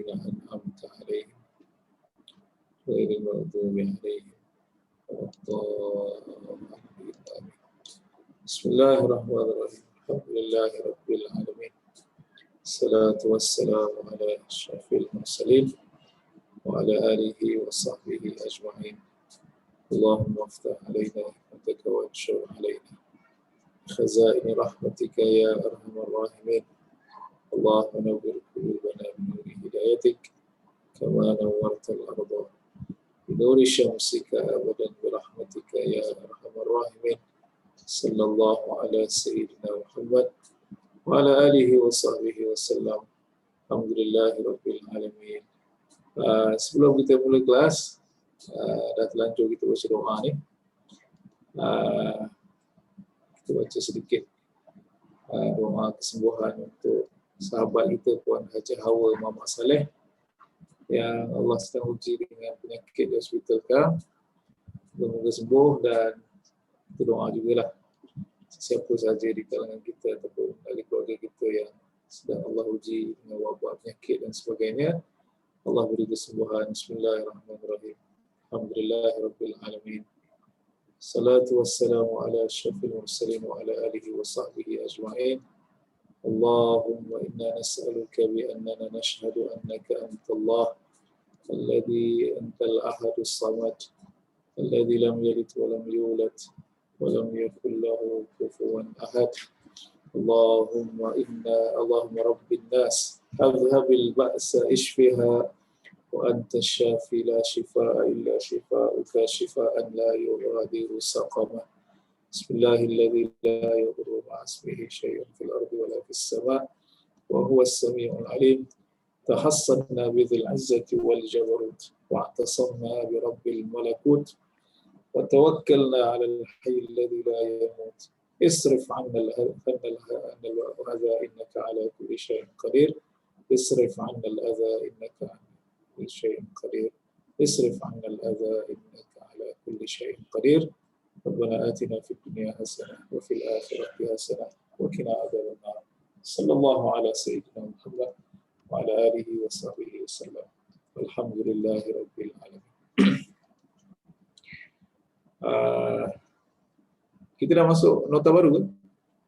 أنعمت عليهم غير المغضوب عليهم ولا الضالين. بسم الله الرحمن الرحيم. الحمد لله رب العالمين. الصلاة والسلام على أشرف المرسلين وعلى آله وصحبه أجمعين. اللهم افتح علينا رحمتك وانشر علينا خزائن رحمتك يا أرحم الراحمين. اللهم نور قلوبنا بنور هدايتك كما نورت الأرض بنور شمسك أبدا برحمتك يا أرحم الراحمين. صلى الله على سيدنا محمد وعلى آله وصحبه وسلم. Alhamdulillah Rabbil Alamin. Sebelum kita mulai kelas, dah terlanjur kita baca doa ni. Kita baca sedikit doa kesembuhan untuk sahabat kita Puan Haji Hawa Muhammad Saleh yang Allah sedang uji dengan penyakit di hospital kan. Semoga sembuh, dan kita doa jugalah siapa sahaja di kalangan kita ataupun ahli keluarga kita yang sedang Allah uji dengan wabak penyakit dan sebagainya, Allah beri kesembuhan. Bismillahirrahmanirrahim. Alhamdulillahirabbil alamin. Salatu wassalamu ala asyrafil mursalin wa ala alihi wa sahbihi ajma'in. Allahumma inna nas'aluka bi annana nashhadu annaka antallah alladhi antal ahadus samad alladhi lam yalid wa lam yulad wa lam yakul lahu kufuwan ahad. Allahumma rabbin nas adhhabil ba'sa ishfiha wa anta syafi la shifaa illa shifauka shifaan la yughadiru saqama. Bismillahilladzi la yadurru ma'a ismihi syai'un fil ardi wa la fis sama' wa huwas samii'ul 'aliim. Tahassanna bidzil 'izzati wal jabarut wa i'tasamna bi rabbil malakut wa tawakkalna 'alal hayyil ladzi la yamut. اصرف عنا الأذى إنك على كل شيء قدير. اصرف عنا الأذى إنك على كل شيء قدير. اصرف عنا الأذى إنك على كل شيء قدير. ربنا آتنا في الدنيا حسنة وفي الآخرة حسنة وقنا عذاب النار. صلى الله على سيدنا محمد وعلى آله وصحبه وسلم. والحمد لله رب العالمين. Kita dah masuk nota baru ke?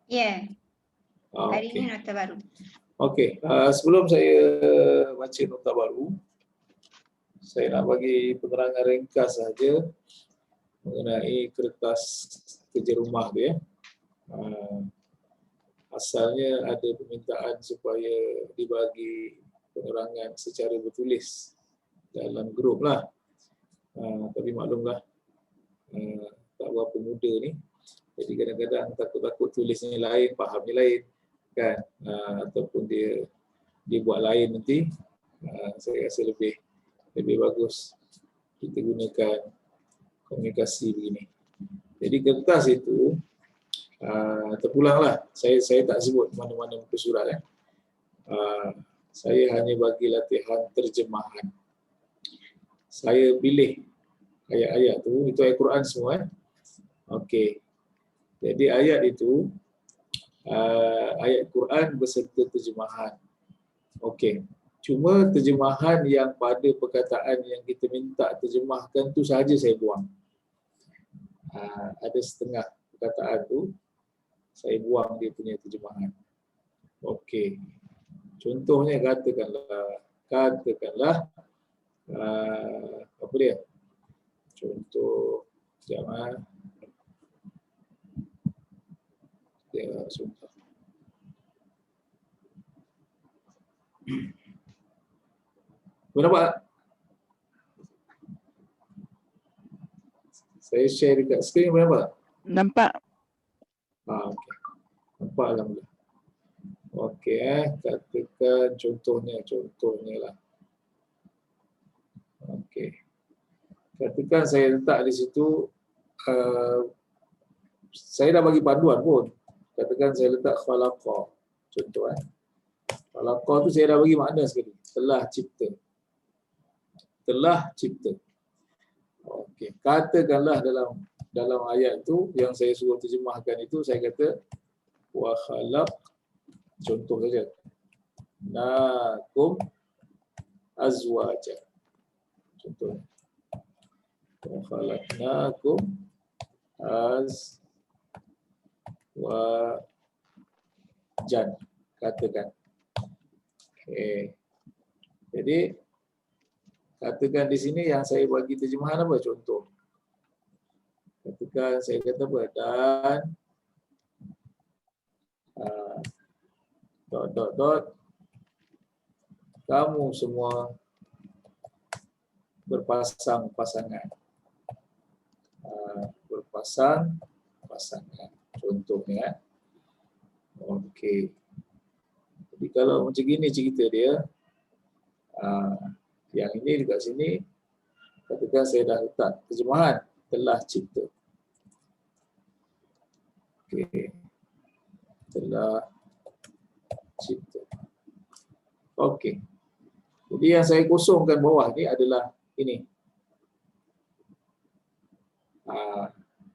Ya. Hari Okay. ini nota baru. Okey, sebelum saya baca nota baru, saya nak bagi penerangan ringkas saja mengenai kertas kerja rumah tu ya. Asalnya ada permintaan supaya dibagi penerangan secara bertulis dalam grup lah. Tapi maklumlah tak berapa muda ni. Jadi kadang-kadang takut-takut tulisnya lain, fahamnya lain kan, ataupun dia buat lain nanti. Saya rasa lebih bagus kita gunakan komunikasi begini. Jadi kertas itu terpulanglah. Saya tak sebut mana-mana muka surat Saya hanya bagi latihan terjemahan. Saya pilih ayat-ayat itu ayat Quran semua Okey. Jadi ayat itu ayat Quran beserta terjemahan. Okey. Cuma terjemahan yang pada perkataan yang kita minta terjemahkan tu sahaja saya buang. Ada setengah perkataan tu saya buang dia punya terjemahan. Okey. Contohnya katakanlah apa dia? Contoh jangan dia sumpah. Nampak? Saya share dekat skrin, nampak? Nampak. Okey. Nampak alhamdulillah. Okey, katakan contohnya lah. Okey. Katakan saya letak di situ saya dah bagi panduan pun. Katakan saya letak khalaqa. Contoh khalaqa tu saya dah bagi makna sekali. Telah cipta. Okey. Katakanlah dalam ayat tu yang saya suruh terjemahkan itu, saya kata wa khalaq, contoh saja. Nakum azwaja. Contoh. Wa khalaqnakum azwajan. Katakan. Okey. Jadi katakan di sini yang saya bagi terjemahan apa? Contoh. Katakan saya kata apa? Dan kamu semua berpasang-pasangan. Berpasang-pasangan. Contohnya. Okey. Jadi kalau macam gini cerita dia, yang ini dekat sini, katakan saya dah letak terjemahan telah cipta. Okey. Telah cipta. Okey. Jadi yang saya kosongkan bawah ni adalah ini.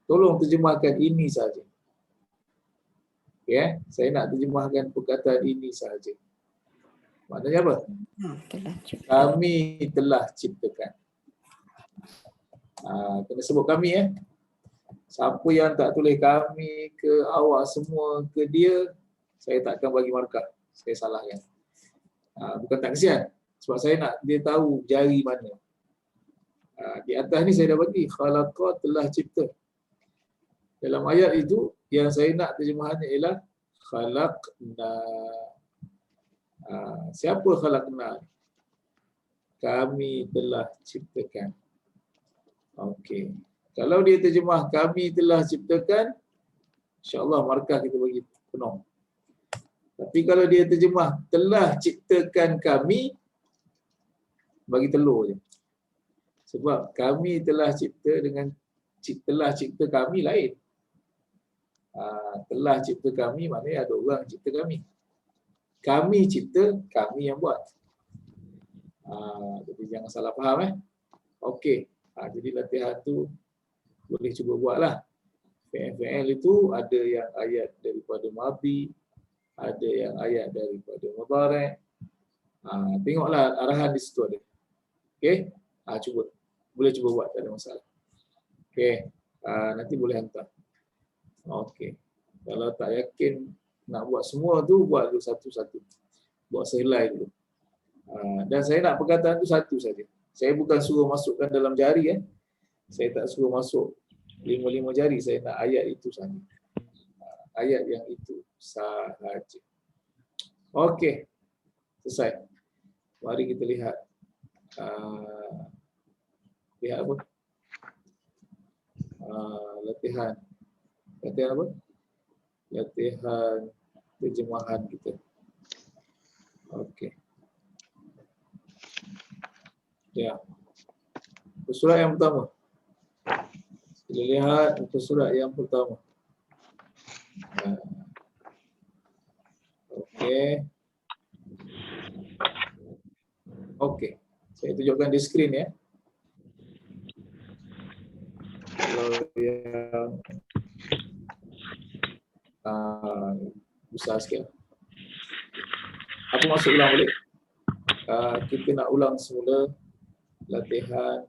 Tolong terjemahkan ini saja. Okay, saya nak terjemahkan perkataan ini saja. Maknanya apa? Kami telah ciptakan. Kena sebut kami ya. Siapa yang tak tulis kami ke awak semua ke dia, saya takkan bagi markah. Saya salahkan. Bukan tak kesian. Sebab saya nak dia tahu jari mana. Di atas ni saya dah bagi. Khalaqa telah cipta. Dalam ayat itu, yang saya nak terjemahannya ialah khalaqna. Siapa khalaqna? Kami telah ciptakan. Okey. Kalau dia terjemah kami telah ciptakan, insya-Allah markah kita bagi penuh. Tapi kalau dia terjemah telah ciptakan kami, bagi telur je. Sebab kami telah cipta dengan telah cipta kami lain. Telah cipta kami maknanya ada orang cipta kami. Kami cipta, kami yang buat. Jadi jangan salah faham Okey. Jadi latihan tu boleh cuba buatlah. Fi'il itu ada yang ayat daripada madhi, ada yang ayat daripada mudhari'. Tengoklah arahan di situ ada. Okey? Cuba. Boleh cuba buat, tak ada masalah. Okey. Nanti boleh hantar. Okey. Kalau tak yakin nak buat semua tu, buat dulu satu-satu. Buat sehelai dulu. Dan saya nak perkataan tu satu saja. Saya bukan suruh masukkan dalam jari Saya tak suruh masuk 5 jari. Saya nak ayat itu saja. Ayat yang itu sahaja. Okey. Selesai. Mari kita lihat. Lihat apa? Latihan. Latihan apa? Latihan terjemahan kita. Okey. Ya. Surat yang pertama. Kita lihat untuk surat yang pertama. Okey. Okey. Saya tunjukkan di skrin ya. Kalau yang besar sikit. Aku masuk ulang balik. Kita nak ulang semula latihan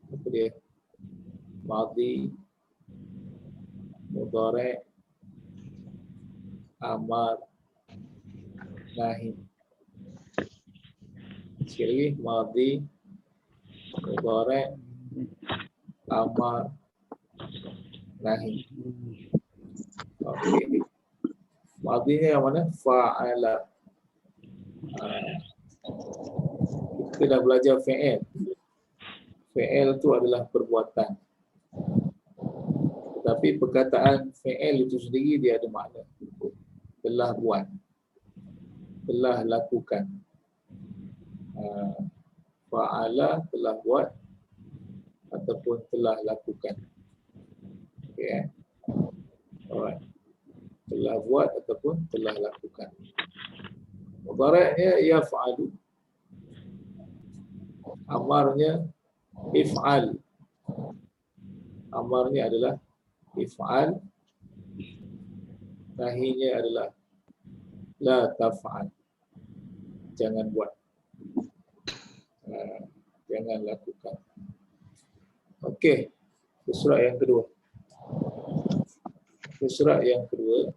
apa dia? Madhi, mudhari', amar, nahi. Sekali lagi, madhi, mudhari', amar, nahi. Okey. Madhinya yang mana? Fa'ala. Kita dah belajar fi'il. Fi'il itu adalah perbuatan. Tetapi perkataan fi'il itu sendiri dia ada makna. Telah buat. Telah lakukan. Fa'ala telah buat ataupun telah lakukan. Okey. Alright. Telah buat ataupun telah lakukan. Mudhari'nya yaf'alu. Amarnya if'al. Amarnya adalah if'al. Nahinya adalah la taf'al. jangan buat. Jangan lakukan. Okey, surat yang kedua. Surat yang kedua.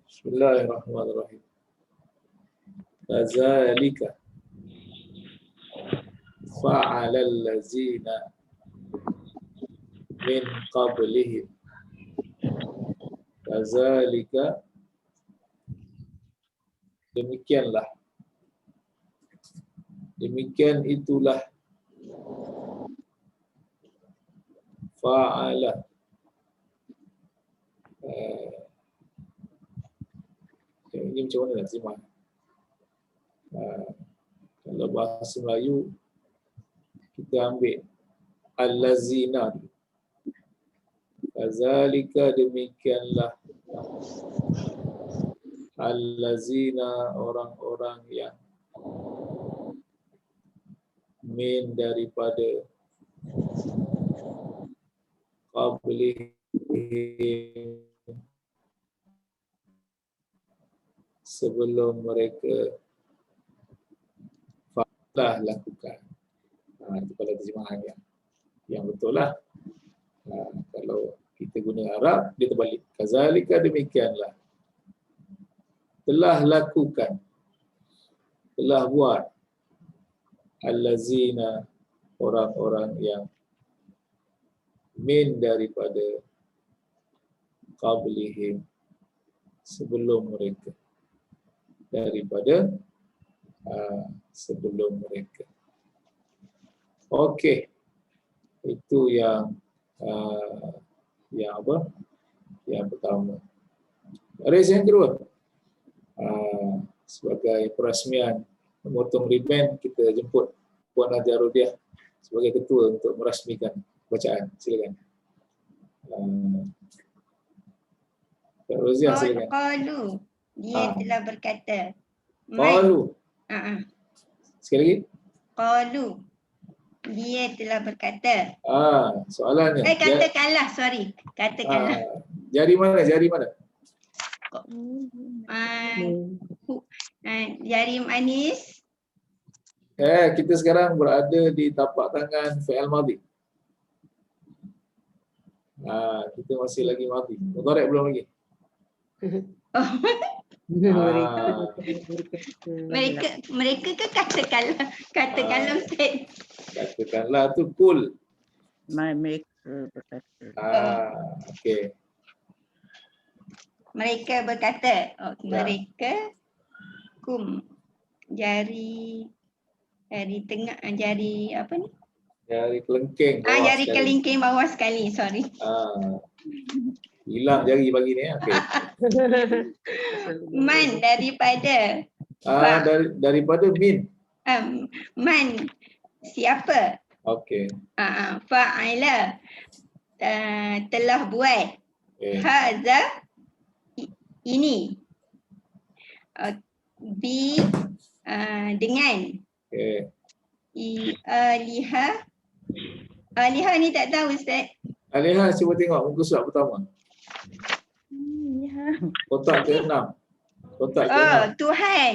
Bismillahirrahmanirrahim. Kazalika fa'alal ladzina min qablihim. Kazalika, demikianlah. Demikian itulah. Fa'ala. Ini macam mana nak terjemah? Kalau bahasa Melayu, kita ambil al-lazina. Kazalika, demikianlah. Al-lazina, orang-orang yang min daripada qablihim, sebelum mereka telah lakukan. Itu kalau terjemahan yang betul lah. Kalau kita guna Arab, dia terbalik. Kazalika, demikianlah. Telah lakukan, telah buat. Allazina, orang-orang yang min daripada qablihim, sebelum mereka. Daripada sebelum mereka. Okey. Itu yang apa? Yang pertama. Baris yang kedua. Sebagai perasmian memotong ribbon, kita jemput Puan Najarudiah sebagai ketua untuk merasmikan bacaan. Silakan. Kak Roziah, silakan. Qalu, dia telah berkata. Qalu. Sekali lagi. Qalu, dia telah berkata. Soalannya. Katakanlah, sorry. Katakanlah. Jari mana? Jari mana? Jari manis. Kita sekarang berada di tapak tangan fi'il madhi. Kita masih lagi madhi. Mudhari' belum lagi. Mereka ke katakanlah Ustaz. Katakanlah tu kul. Mereka berkata. Okey. Mereka berkata, mereka jari tengah, jari apa ni? Jari kelingking bawah jari sekali. kelingking bawah sekali, sorry. Hilang jari pagi ni. Okey. Man, daripada. Daripada min. Man, siapa? Okey. Fa'ala, telah buat. Hadza, ini. Bi, dengan. Alihah. Alihah ni tak tahu Ustaz. Alihah, cuba tengok muka surat pertama. Kotak ke-6. Kotak ke-6. Tuhan.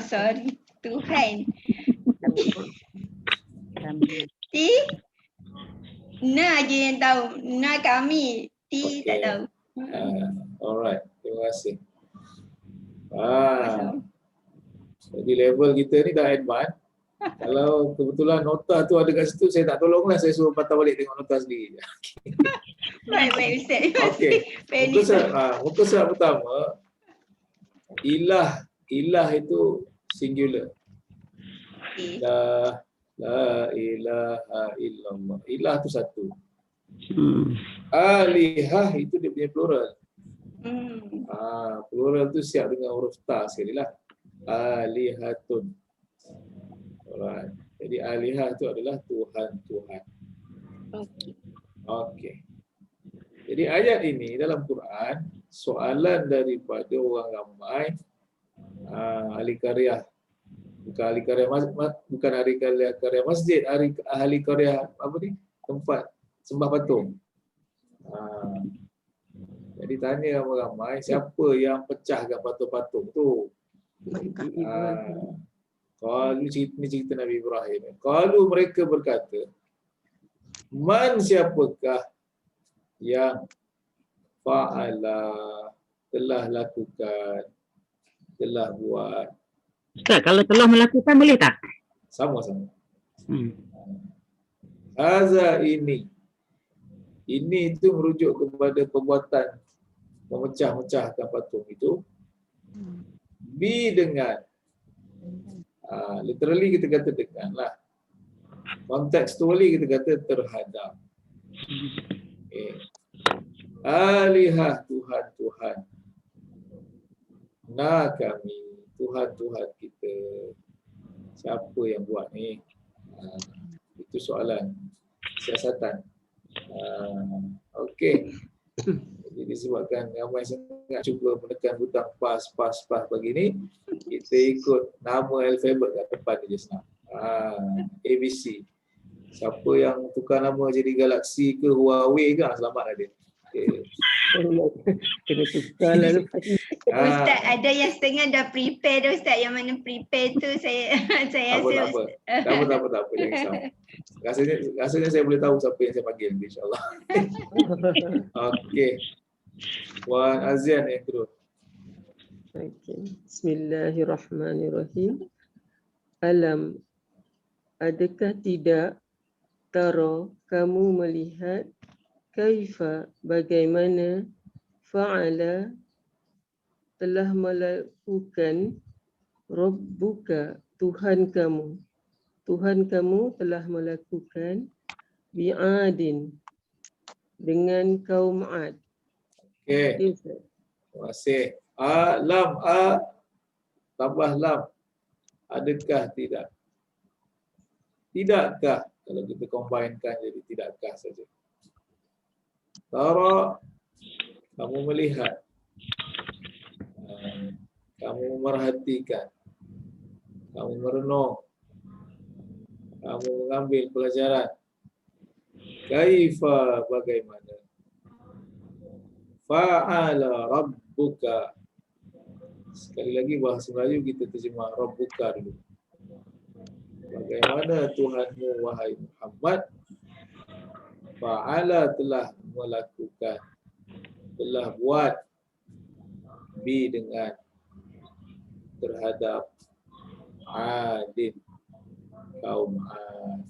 Sorry. Tuhan. Na je yang tahu. Na kami. Tak tahu. Alright. Terima kasih. Jadi level kita ni dah advance. Kalau kebetulan nota tu ada kat situ, saya tak tolonglah, saya suruh patah balik tengok nota sendiri. Baik Ustaz. Okey. Muka surat pertama, ilah itu singular. La ilaha illallah. Ilah tu satu. Alihah itu dia punya plural. Plural tu siap dengan huruf ta sekali lah. Alihatun. Alright. Jadi alihah itu adalah Tuhan. Okey. Jadi ayat ini dalam Quran soalan daripada orang ramai ahli qaryah. Bukan ahli qaryah masjid, ahli qaryah apa ni? Tempat sembah patung. Jadi tanya ramai-ramai siapa yang pecahkan patung-patung tu. Kalau cerita Nabi Ibrahim. Kalau mereka berkata, man siapakah yang fa'ala telah lakukan, telah buat. Ustaz, kalau telah melakukan boleh tak? Sama-sama. Haza ini itu merujuk kepada perbuatan memecah-mecahkan patung itu. Bi dengan literally kita kata dengan lah. Contextually kita kata terhadap. Alihah Tuhan-Tuhan. Na kami, Tuhan-Tuhan kita. Siapa yang buat ni? Itu soalan siasatan. Okey. Jadi disebabkan ramai sangat cuba menekan butang pas pagi ni, kita ikut nama alfabet kat depan je senang. ABC. Siapa yang tukar nama jadi Galaxy ke Huawei ke, selamatlah dia. Okay. Kena tukar lah lepas ni. Ustaz, ada yang setengah dah prepare dah Ustaz. Yang mana prepare tu saya Tak apa. Jangan risau. Rasanya saya boleh tahu siapa yang saya panggil nanti, insyaAllah. Okey. Wan Azian yang kedua. Okay. Bismillahirrahmanirrahim. Alam, adakah tidak tara kamu melihat kaifa bagaimana fa'ala telah melakukan Rabbuka Tuhan kamu telah melakukan bi'adin dengan kaum Ad. Okey. Terima kasih. Lam tambah lam. Adakah tidak? Tidakkah? Kalau kita combinekan jadi tidakkah saja. Tara, kamu melihat, kamu memerhatikan, kamu merenung, kamu mengambil pelajaran. Kaifa bagaimana? Fa'ala rabbuka. Sekali lagi bahasa Melayu kita terjemah rabbuka dulu. Bagaimana Tuhanmu wahai Muhammad? Fa'ala telah melakukan, telah buat bi dengan terhadap Adin, kaum Ad.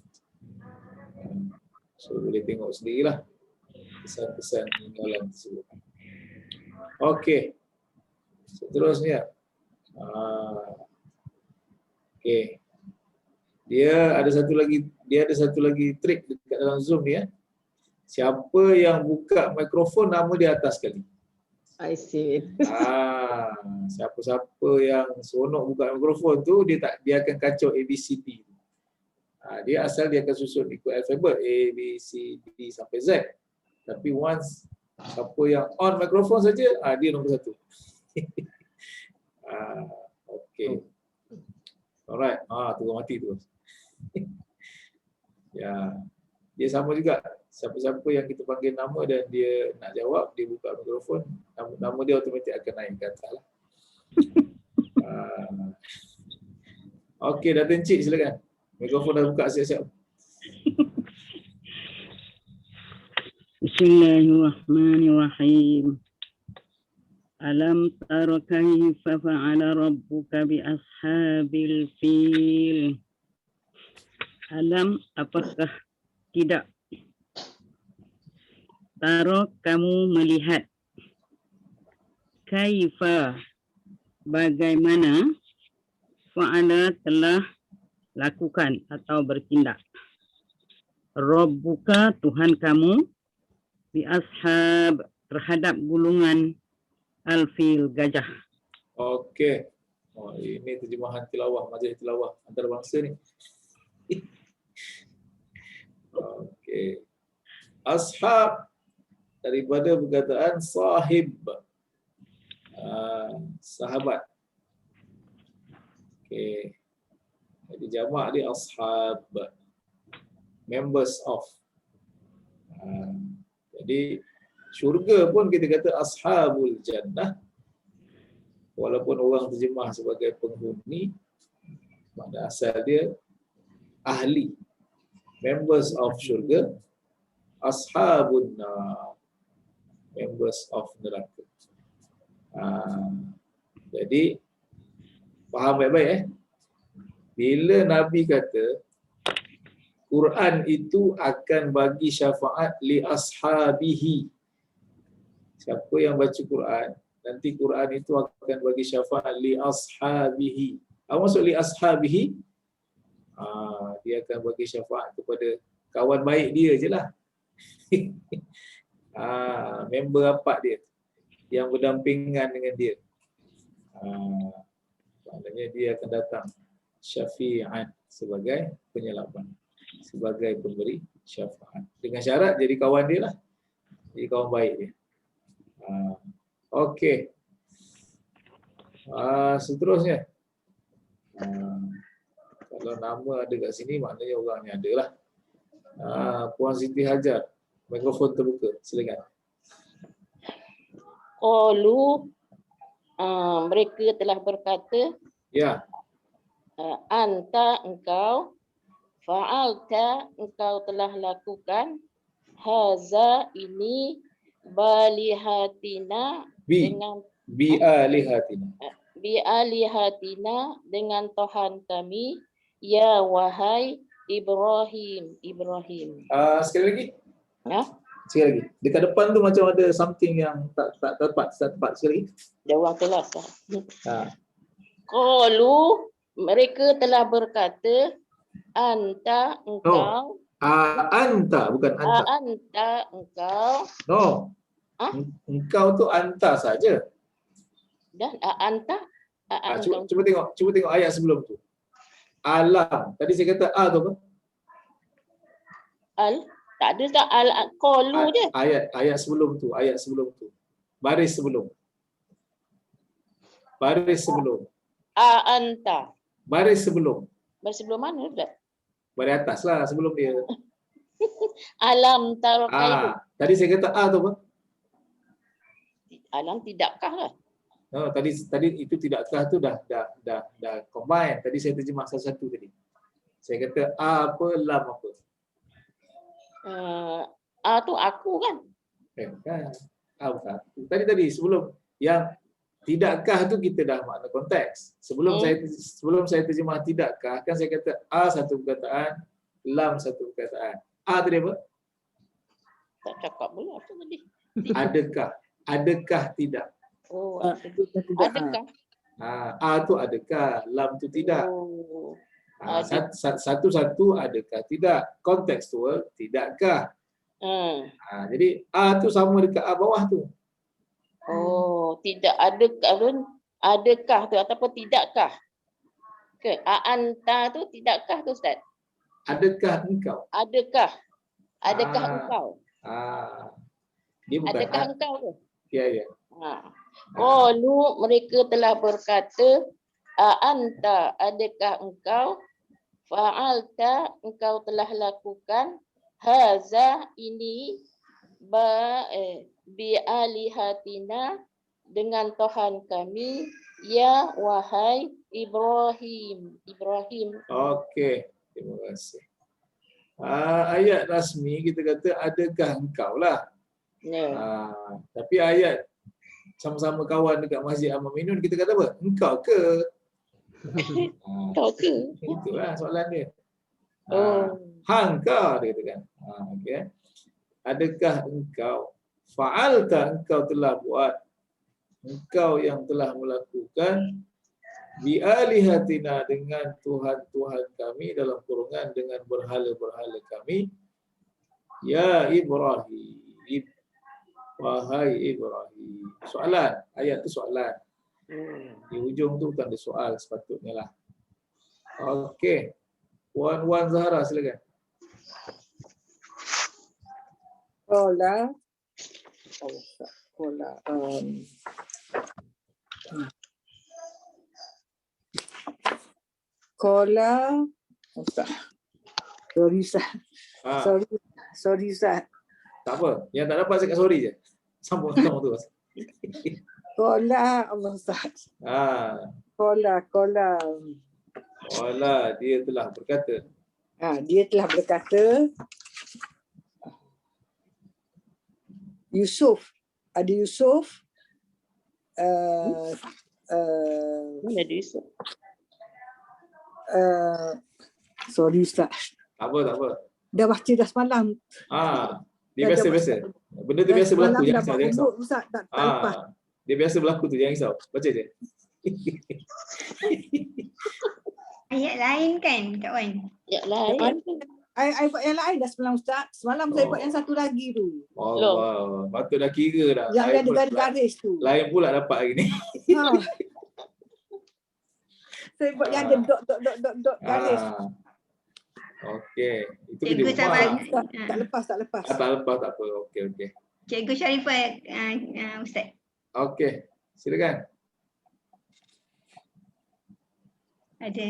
So boleh tengok sendirilah kesan-kesan dalam tersebut. Okey. Seterusnya. Okey. Dia ada satu lagi trik dekat dalam Zoom ni ya. Siapa yang buka mikrofon nama dia atas sekali. I see. Siapa-siapa yang seronok buka mikrofon tu dia akan kacau ABCD. Dia akan susun ikut alfabet A, B, C, D sampai Z. Tapi once siapa yang on mikrofon saja, dia nombor satu. Okey. Alright. Tunggu mati tu. Ya. Dia sama juga. Siapa-siapa yang kita panggil nama dan dia nak jawab, dia buka mikrofon, nama dia automatik akan naik ke atas lah. Okey, Datin Cik silakan. Mikrofon dah buka siap-siap. Bismillahirrahmanirrahim. Alam tara kaifa fa'ala rabbuka bi ashabil fil. Alam, apakah tidak tara kamu melihat kaifa bagaimana fa'ala telah lakukan atau bertindak Rabbuka Tuhan kamu bi ashab terhadap gulungan al-fil gajah. Okey. Ini terjemahan tilawah, majalah tilawah antarabangsa ni. Okey. Ashab daripada perkataan sahib. Sahabat. Okey. Jadi jamak dia ashab. Members of. Jadi Syurga pun kita kata ashabul jannah. Walaupun orang terjemah sebagai penghuni, makna asal dia ahli, members of syurga, ashabun nar, members of neraka. Jadi faham baik-baik bila Nabi kata Quran itu akan bagi syafaat li ashabihi. Siapa yang baca Quran, nanti Quran itu akan bagi syafaat li ashabihi. Apa maksud li ashabihi? Dia akan bagi syafaat kepada kawan baik dia je lah. Member rapat dia yang berdampingan dengan dia. Maknanya dia akan datang syafi'an sebagai penyelamat, sebagai pemberi syafaat. Dengan syarat jadi kawan dia lah. Jadi kawan baik dia. Okey. Seterusnya. Kalau nama ada kat sini, maknanya orangnya ada lah. Puan Siti Hajar, mikrofon terbuka. Silakan. Qalu, mereka telah berkata, Ya. Anta engkau, fa'alta engkau telah lakukan, haza ini, balihatina dengan Bi'alihatina. bi'alihatina dengan Tuhan kami, ya wahai Ibrahim. Sekali lagi. Ya, Sekali lagi. Dekat depan tu macam ada something yang tak tepat. Sekali lagi. dia orang telah sah. Ha. Qalu, mereka telah berkata, anta engkau, Anta, bukan anta. anta engkau, No. Ha? Engkau tu anta saja. dan anta, engkau. Cuba tengok ayat sebelum tu. Alam. Tadi saya kata tu apa? Tak ada tak qalu je. Ayat sebelum tu. Baris sebelum. Anta. Baris sebelum. Sebelum mana pula? Baris atas lah sebelum dia. Alam tarakaibu. Tadi saya kata tu apa? Alam tidakkah lah. No, tadi itu tidakkah tu dah combine. Tadi saya terjemah satu-satu tadi. Saya kata apa, lam apa? Tu aku kan. Kan? Bukan. Tadi sebelum yang tidakkah tu kita dah makna konteks. Sebelum saya terjemah tidakkah kan saya kata satu perkataan, lam satu perkataan. Tadi apa? Tak cakap pula apa tadi. Adakah tidak? Oh, adakah? Tu adakah, lam tu tidak. Oh. Satu-satu adakah tidak, kontekstual tidakkah. Jadi tu sama dekat bawah tu. Oh, tidak adakah tu ataupun tidakkah? Ke anta tu tidakkah tu Ustaz? Adakah engkau? Adakah engkau? Dia bukan Adakah engkau tu? Ya. Qalu, mereka telah berkata, anta adakah engkau, fa'alta engkau telah lakukan, haza ini bi'alihatina dengan Tuhan kami, ya wahai Ibrahim. Okey, terima kasih. Ayat rasmi kita kata adakah engkau lah. Tapi ayat sama-sama kawan dekat Masjid Al-Mu'minun kita kata apa? Engkau ke? Engkau ke? Itulah soalan dia. Oh. Hangkau dia katakan. Okay. Adakah engkau? Fa'alta engkau telah buat. Engkau yang telah melakukan bi'alihatina dengan Tuhan-Tuhan kami dalam kurungan dengan berhala-berhala kami. Ya Ibrahim. Wahai Ibrahim. Soalan. Ayat tu soalan. Di ujung tu tanda soal sepatutnya lah. Okey. Wan Zahra silakan. Sorry Ustaz. Tak apa. Yang tak dapat cakap sorry je. Sambung terus. Kola Allah Ustaz. Kola Dia telah berkata. dia telah berkata Yusuf, ada Yusuf, Mana ada Yusuf? sorry Ustaz, Tak apa. dah baca dah semalam. Dia biasa. Benda tu biasa berlaku, jangan risau. Ustaz, tak lepas. Dia biasa berlaku tu, jangan risau. Baca je. Ayat lain kan, Kak Wan? Ya lain. I buat yang lain dah semalam Ustaz. Semalam saya buat yang satu lagi tu. Allah, patut dah kira dah. Yang ada garis-garis tu. Lain pula dapat hari ni. Saya buat yang ada dot garis. Okey. Itu Cikgu dia sabar. buat. Tak lepas. Tak lepas, tak apa. Okey. Cikgu Sharifah, Ustaz. Okey, silakan. Ada.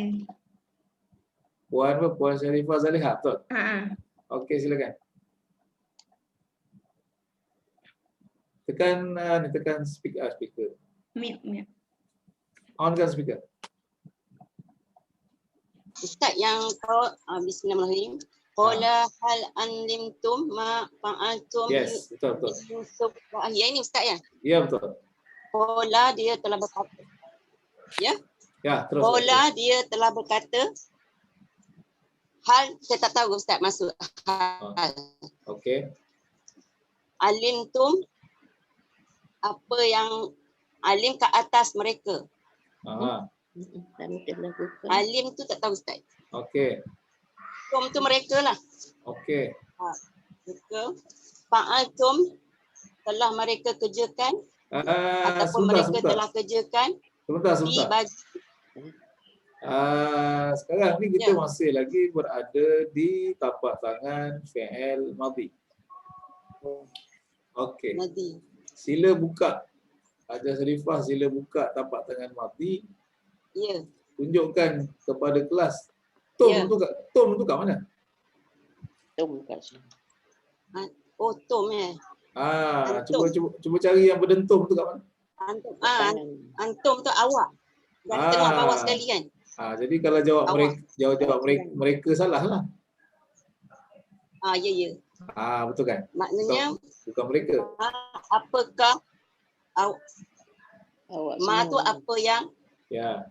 Puan Sharifah Zalihah, betul? Okey, silakan. Tekan speaker. Mute. On kan speaker. Ustaz yang kau bismillahirrahmanirrahim. Qala hal anlimtum ma fa'altum Yes, betul. Yusuf wa ahli. Ini Ustaz ya? Ya, betul. Qala dia telah berkata. Ya? Ya, terus. Qala dia telah berkata. Hal saya tak tahu Ustaz maksud hal. Okey. Alimtum apa yang alim ke atas mereka. Kami telah buka. Alim tu tak tahu Ustaz. Okey. Tum tu mereka lah. Okey. Mereka. Fa'altum telah mereka kerjakan ataupun mereka telah kerjakan Sebentar. dibagi. Sekarang ni kita masih lagi berada di tapak tangan fi'il madhi. Okey. Madhi. Sila buka. Hajar Sharifah sila buka tapak tangan madhi. Ya. Tunjukkan kepada kelas. Tom tu kat mana? Tum kat sini. Oh, tum Cuba cari yang berdentum tu kat mana? Antum. Antum tu awak. Dari tengah bawah sekali kan? Jadi kalau jawab mereka salah lah. Ya. Betul kan? Maknanya Bukan mereka. apakah Awak ma semua. tu apa yang Ya.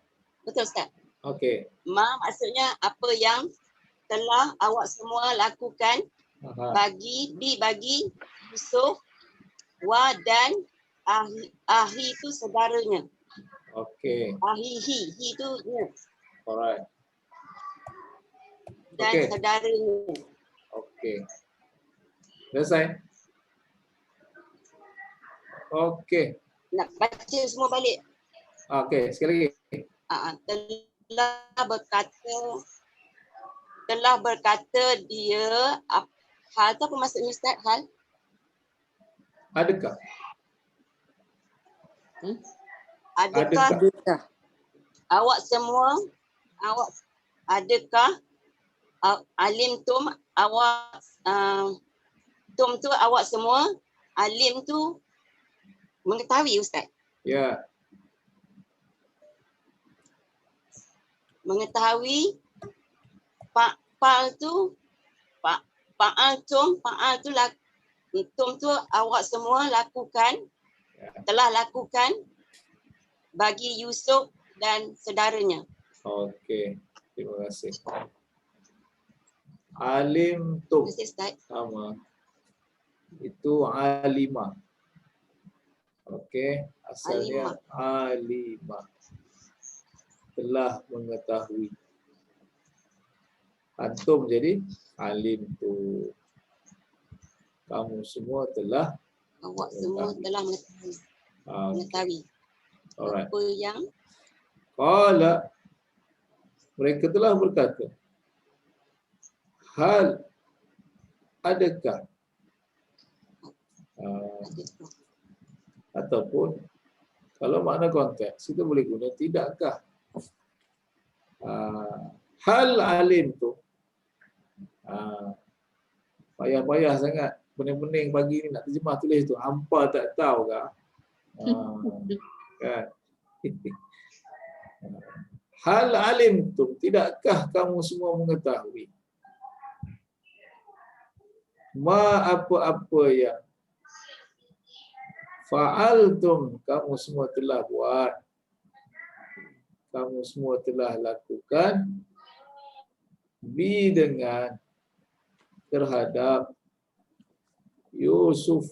betul Ustaz? Okey. Ma maksudnya apa yang telah awak semua lakukan dibagi Yusuf wa dan ahi tu saudaranya. Okey. Ahihi tu nya Alright. dan Okey. saudaranya. Okey. Selesai. Okey. Nak baca semua balik. Okey, sekali lagi. Telah berkata dia hal tu apa maksudnya Ustaz? Hal Adakah? adakah awak semua adakah alim tum awak tum tu awak semua alim tu mengetahui Ustaz? Ya. Mengetahui fa'al tu fa'al tu tum tu awak semua lakukan telah lakukan bagi Yusuf dan saudaranya. Okey. Terima kasih. Alim tum. Terima kasih Ustaz. Sama. Itu alimah. Okey. Asalnya alimah. Telah mengetahui. Antum jadi alim tu. Kamu semua telah Awak semua telah mengetahui. Alright. Apa yang Qala, mereka telah berkata, hal adakah ataupun kalau makna konteks kita boleh guna tidakkah. Hal alim tu payah-payah sangat pening-pening pagi ni nak terjemah tulis tu. Hampa tak tahu ke? Kan? Hal alim tu, tidakkah kamu semua mengetahui? Ma apa-apa yang fa'altum kamu semua telah buat, kamu semua telah lakukan bi dengan terhadap Yusuf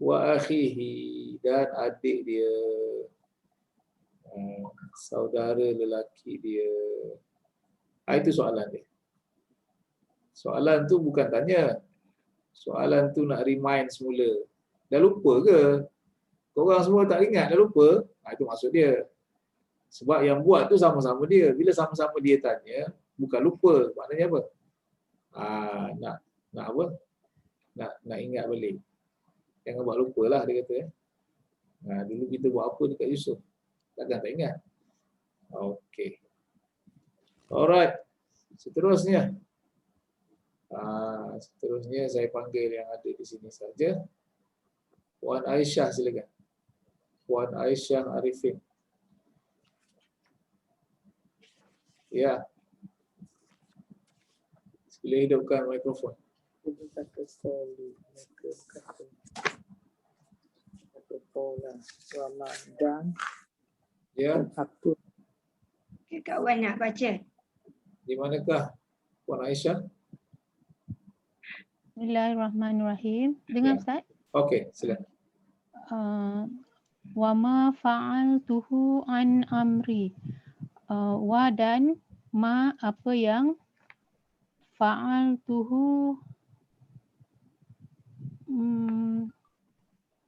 wa akhihi dan adik dia, saudara lelaki dia. Itu soalan dia. Soalan tu bukan tanya. Soalan tu nak remind semula. Dah lupa ke? Korang semua tak ingat, dah lupa? Itu maksud dia. Sebab yang buat tu sama-sama dia. Bila sama-sama dia tanya, bukan lupa. Maknanya apa? Nak apa? Nak ingat balik. Jangan buat lupa lah, dia kata. Dulu kita buat apa dekat Yusuf? Takkan tak ingat? Okey. Alright. Seterusnya. Seterusnya saya panggil yang ada di sini saja. Puan Aisyah silakan. Puan Aisyah Arifin. Ya. Sila hidupkan mikrofon. Ramadan. Ya. Kawan nak baca. Di manakah Puan Aisyah? Bismillahirrahmanirrahim. Dengar Ya. Ustaz? Okey, silakan. Wa ma fa'altuhu an amri. Wa dan ma apa yang fa'altuhu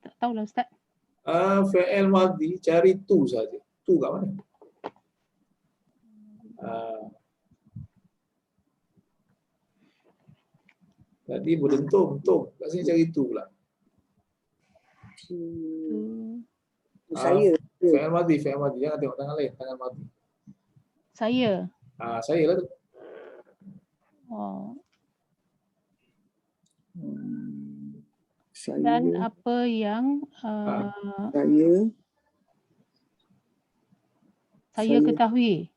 tak tahulah Ustaz. Fi'il madhi cari tu saja. Tu kat mana? Tadi berdentum. Kat sini cari tu pula. Saya. Fi'il madhi. Jangan tengok tangan lain, tangan madhi. Saya. Saya lah tu. Dan apa yang saya ketahui.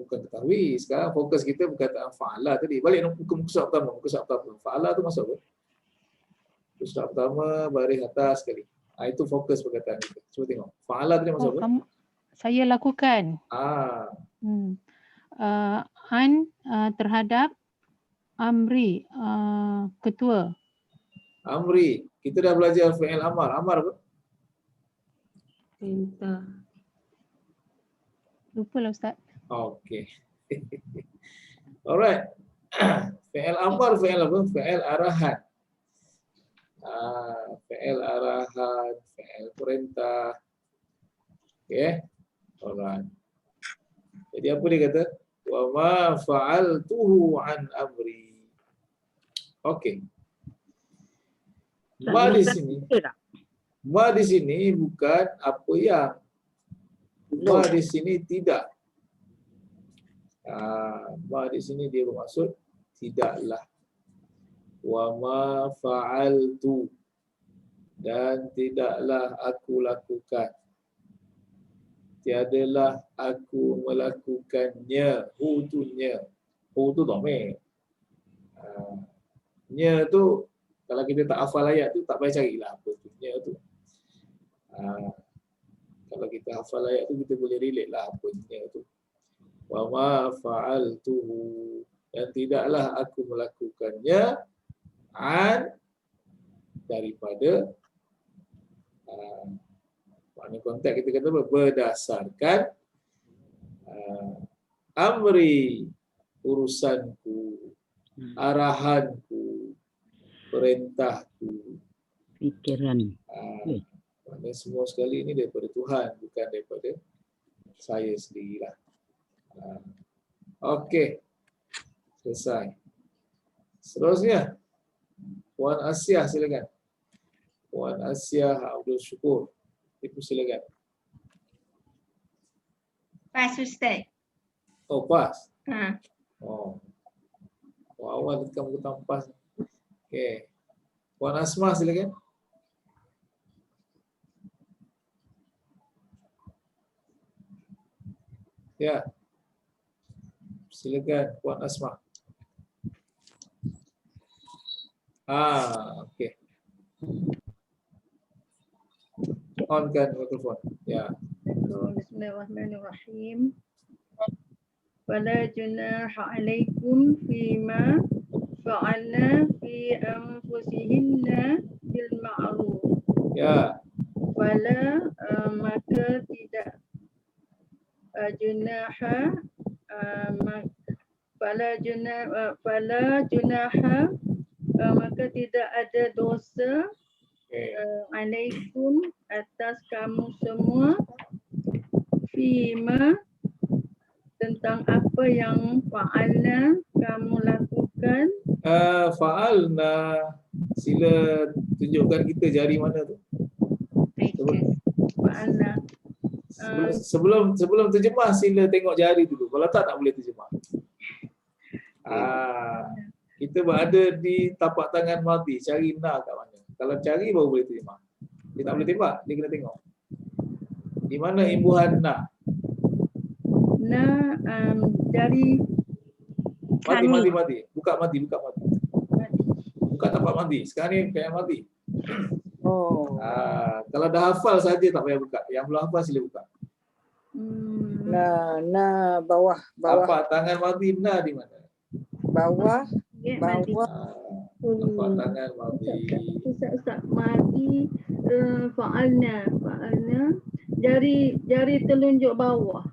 Bukan ketahui. Sekarang fokus kita perkataan fa'ala tadi. Balik muka surat pertama. Fa'ala tu masuk apa? Muka surat pertama, baris atas sekali. Itu fokus perkataan kita. Cuba tengok. Fa'ala tadi masuk apa? Saya lakukan. Terhadap amri, ketua. Amri. Kita dah belajar fi'il amar. Amar apa? Perintah. Lupa lah Ustaz. Okey. Alright. Fi'il amar, fi'il apa? Fi'il arahan. Fi'il arahan, fi'il perintah. Okey. Alright. Jadi apa dia kata? Wa ma fa'altuhu an amri. Okey. Ma di sini bukan apa yang. Ma di sini tidak. Ma di sini dia bermaksud tidaklah. Wa ma fa'altu, dan tidaklah aku lakukan. Tiadalah aku melakukannya. Hu tu dhamir. Nya tu kalau kita tak hafal ayat tu tak payah carilah apa tu nya tu. Kalau kita hafal ayat tu kita boleh relate lah apa nya tu. Wa ma fa'altuhu, dan tidaklah aku melakukannya daripada makna konteks kita kata berdasarkan amri, urusanku, arahanku, perintahku, Fikiran. Maknanya semua sekali ini daripada Tuhan, bukan daripada saya sendirilah. Okey. Selesai. Seterusnya, Puan Asyah silakan. Puan Asyah Abdul Syukur. Ibu silakan. Pas Ustaz. Oh, pas. Ha. Oh. Awal tekan buku tampas. Okey. Puan Asma silakan. Ya. Silakan Puan Asma. Okey. On kan mikrofon. Ya. Bismillahirrahmanirrahim. Wala junaha alaikum fima fa'alna fi anfusihinna bil ma'ruf. Ya. Wala maka tidak junaha fala junaha maka tidak ada dosa alaikum atas kamu semua fima tentang apa yang fa'alna kamu lakukan. Fa'alna, sila tunjukkan kita jari mana tu. Fa'alna. Sebelum terjemah sila tengok jari dulu. Kalau tak boleh terjemah. Kita berada di tapak tangan madhi, cari na kat mana. Kalau cari baru boleh terjemah. Dia tak boleh tembak, dia kena tengok. Di mana imbuhan na? Na dari Mati. Buka mati. Buka tapak mati. Sekarang ni kayak mati. Oh. Kalau dah hafal saja tak payah buka. Yang belum hafal sila buka. Nah, bawah. Tapak tangan mati na di mana? Bawah. Tapak tangan mati. Ustaz mati fa'alna jari telunjuk bawah.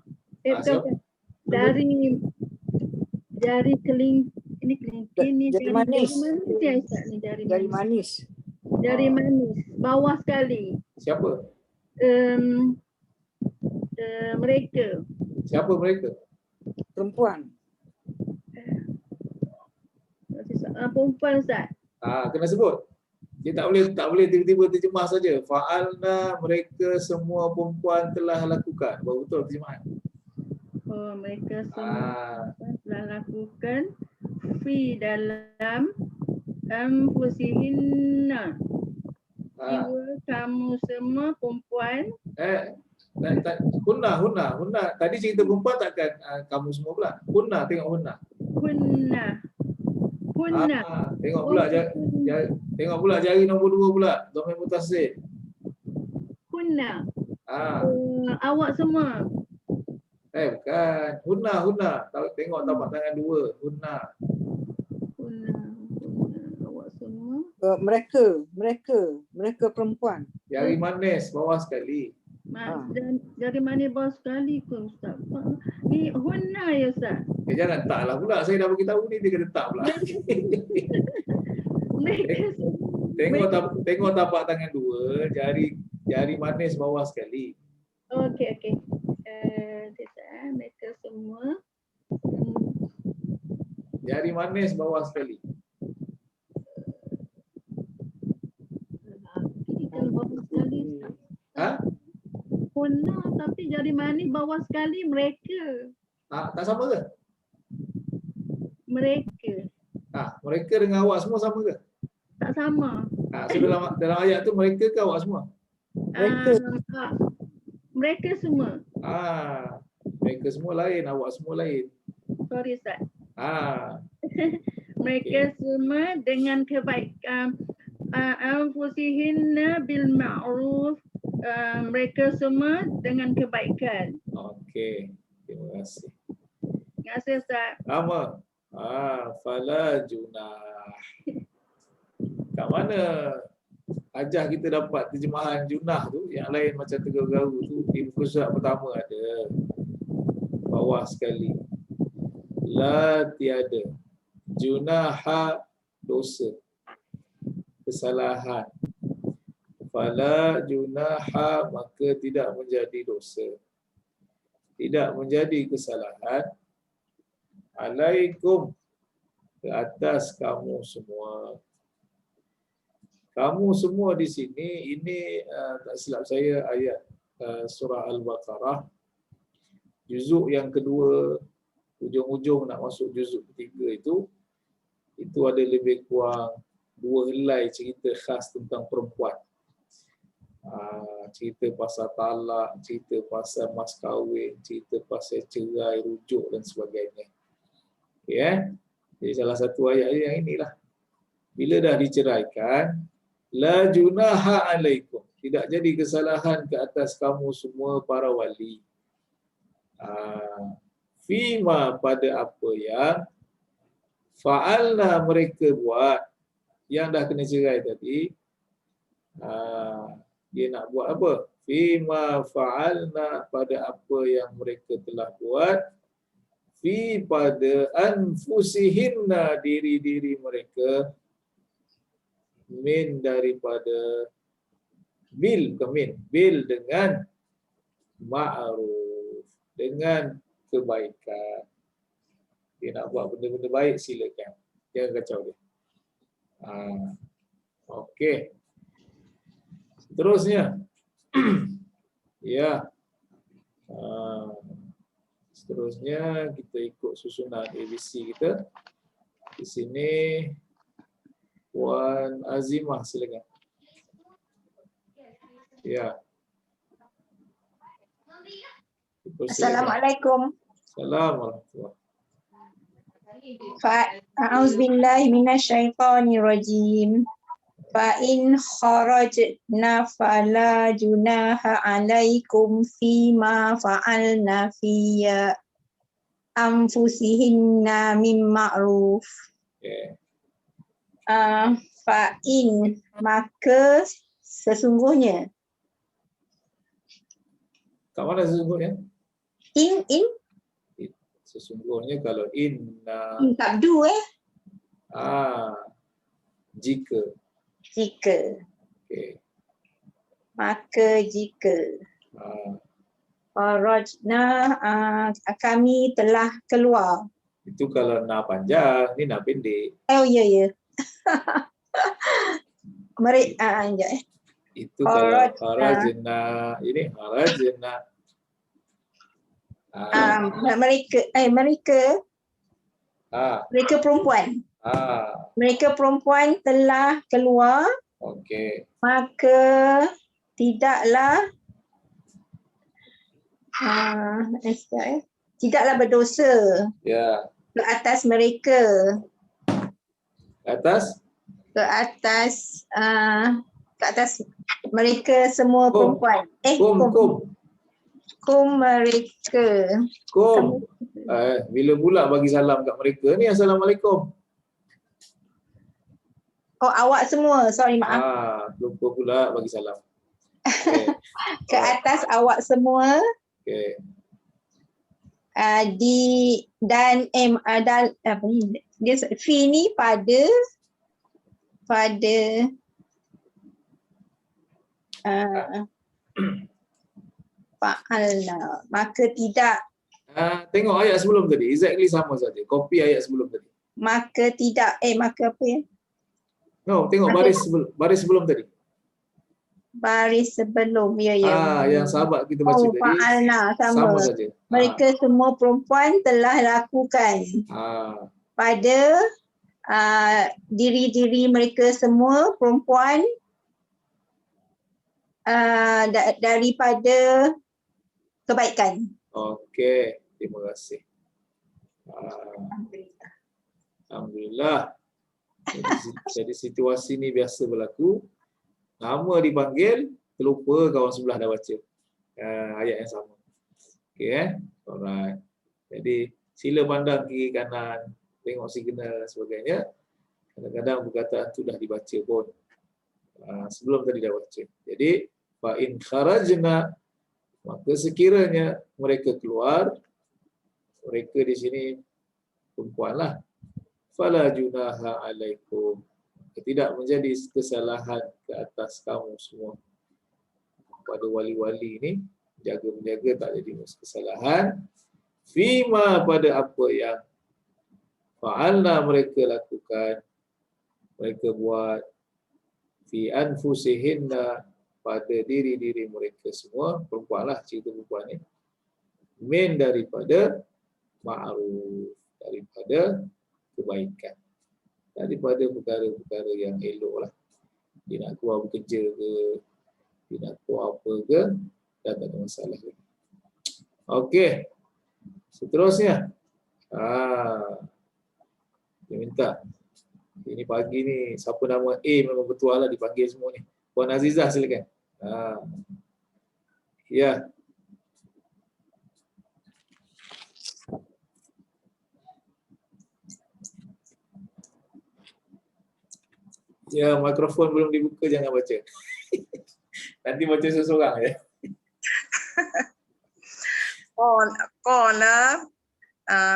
Dari jari kelingking ni jari manis. Jari manis. Jari manis bawah sekali. Siapa? Mereka. Siapa mereka? Perempuan. Perempuan Ustaz. Kena sebut. Dia tak boleh tiba-tiba terjemah saja. Fa'alna, mereka semua perempuan telah lakukan. Baru betul terjemahan. Mereka semua telah lakukan fi dalam anfusihinna. Jiwa kamu semua perempuan. Hunna. Tadi cerita perempuan takkan kamu semua pula. Hunna, tengok hunna. Tengok pula jari nombor 2 pula. Dhamir mutasil. Hunna. Awak semua. Bukan. Hunna. Tengok tapak tangan 2. Hunna. Awak semua. Mereka perempuan. Jari manis bawah sekali. Jari manis bawah sekali ke Ustaz? Ni hunna ya Ustaz. Jangan taklah pula. Saya dah beritahu ni dia kena tak pula. Tengok tapak tangan 2, jari manis bawah sekali. Okey. Mereka semua jari manis bawah sekali. Bawah sekali. Hunna tapi jari manis bawah sekali mereka. Tak sama ke? Mereka. Mereka dengan awak semua sama ke? Tak sama. So dalam ayat tu mereka ke awak semua? Mereka semua. Mereka semua lain, awak semua lain. Sorry Ustaz. Mereka semua dengan kebaikan. Anfusihinna bil ma'ruf. Mereka semua dengan kebaikan. Okey. Terima kasih. Terima kasih Ustaz. Lama. Fala junah. Kat mana Hajah kita dapat terjemahan junah tu, yang lain macam tergaru-garu tu, di muka surat pertama ada. Bawah sekali. La tiada. Junaha dosa. Kesalahan. Fala junaha maka tidak menjadi dosa. Tidak menjadi kesalahan. Alaikum ke atas kamu semua. Kamu semua di sini, ini tak silap saya ayat surah Al-Baqarah. Juzuk yang kedua, ujung-ujung nak masuk juzuk ketiga itu, itu ada lebih kurang 2 helai cerita khas tentang perempuan. Cerita pasal talak, cerita pasal mas kahwin, cerita pasal cerai, rujuk dan sebagainya. Okay, jadi salah satu ayat yang inilah. Bila dah diceraikan, la junaha alaikum. Tidak jadi kesalahan ke atas kamu semua para wali. Fima pada apa yang fa'alna mereka buat, yang dah kena cerai tadi. Dia nak buat apa? Fima fa'alna pada apa yang mereka telah buat. Fi pada anfusihinna diri-diri mereka. Min daripada bil dengan ma'ruf, dengan kebaikan. Dia nak buat benda-benda baik, silakan. Jangan kacau dia. Okey. Seterusnya. Ya. Seterusnya kita ikut susunan ABC kita. Di sini Puan Azimah, silakan. Ya. Assalamualaikum. Assalamualaikum. A'udzubillahi minasyaitonirrajim. Fa in kharajna fala junaha 'alaikum fima fa'alna fi anfusihinna min ma'ruf. Okay. Fa in, maka sesungguhnya. Kat mana sesungguhnya? In Sesungguhnya kalau inna. Tabdu Jika. Okay. Maka jika. Farajna, kami telah keluar. Itu kalau na panjang, ni na pendek. Oh ya. Mereka Itu kalau harajna, ini harajna. Mereka perempuan. Mereka perempuan telah keluar. Okey. Maka tidaklah tidaklah berdosa. Ya. Ke atas mereka. Ke atas mereka semua perempuan. Kum mereka. Bila pula bagi salam kat mereka ni, assalamualaikum. Oh, awak semua. Sorry, maaf. Lupa pula bagi salam. Okay. Ke atas awak semua. Okay. Apa ni? Dia fi ni pada fa'alna, maka tidak. Tengok ayat sebelum tadi, exactly sama saja. Copy ayat sebelum tadi. Maka tidak, maka apa ya? No, tengok baris sebelum tadi. Baris sebelum, ya. Yang sahabat kita baca tadi. Fa'alna, sama saja. Mereka semua perempuan telah lakukan pada diri-diri mereka semua perempuan daripada kebaikan. Okey, terima kasih. Alhamdulillah. Jadi situasi ni biasa berlaku. Nama dipanggil, terlupa kawan sebelah dah baca ayat yang sama. Okey, alright. Jadi sila pandang kiri kanan, tengok signal dan sebagainya. Kadang-kadang perkataan tu dah dibaca pun. Sebelum tadi dah baca. Jadi fa in kharajna, maka sekiranya mereka keluar, mereka di sini perempuanlah. Fala junaha alaikum, tidak menjadi kesalahan ke atas kamu semua. Pada wali-wali ini jaga-menjaga tak jadi kesalahan. Fima, pada apa yang fa'alna mereka lakukan, mereka buat, fi anfusihinna, pada diri-diri mereka semua, perempuanlah cerita perempuan ni, min daripada ma'ruf, daripada kebaikan. daripada perkara-perkara yang elok lah. Dia nak keluar bekerja ke, dia nak keluar apa ke, dah tak ada masalah lagi. Okey. Seterusnya. Dia minta. Ini pagi ni, siapa nama A memang betul lah dipanggil semua ni. Puan Azizah silakan. Ya. Ya, mikrofon belum dibuka, jangan baca. Nanti baca seseorang ya. Qala,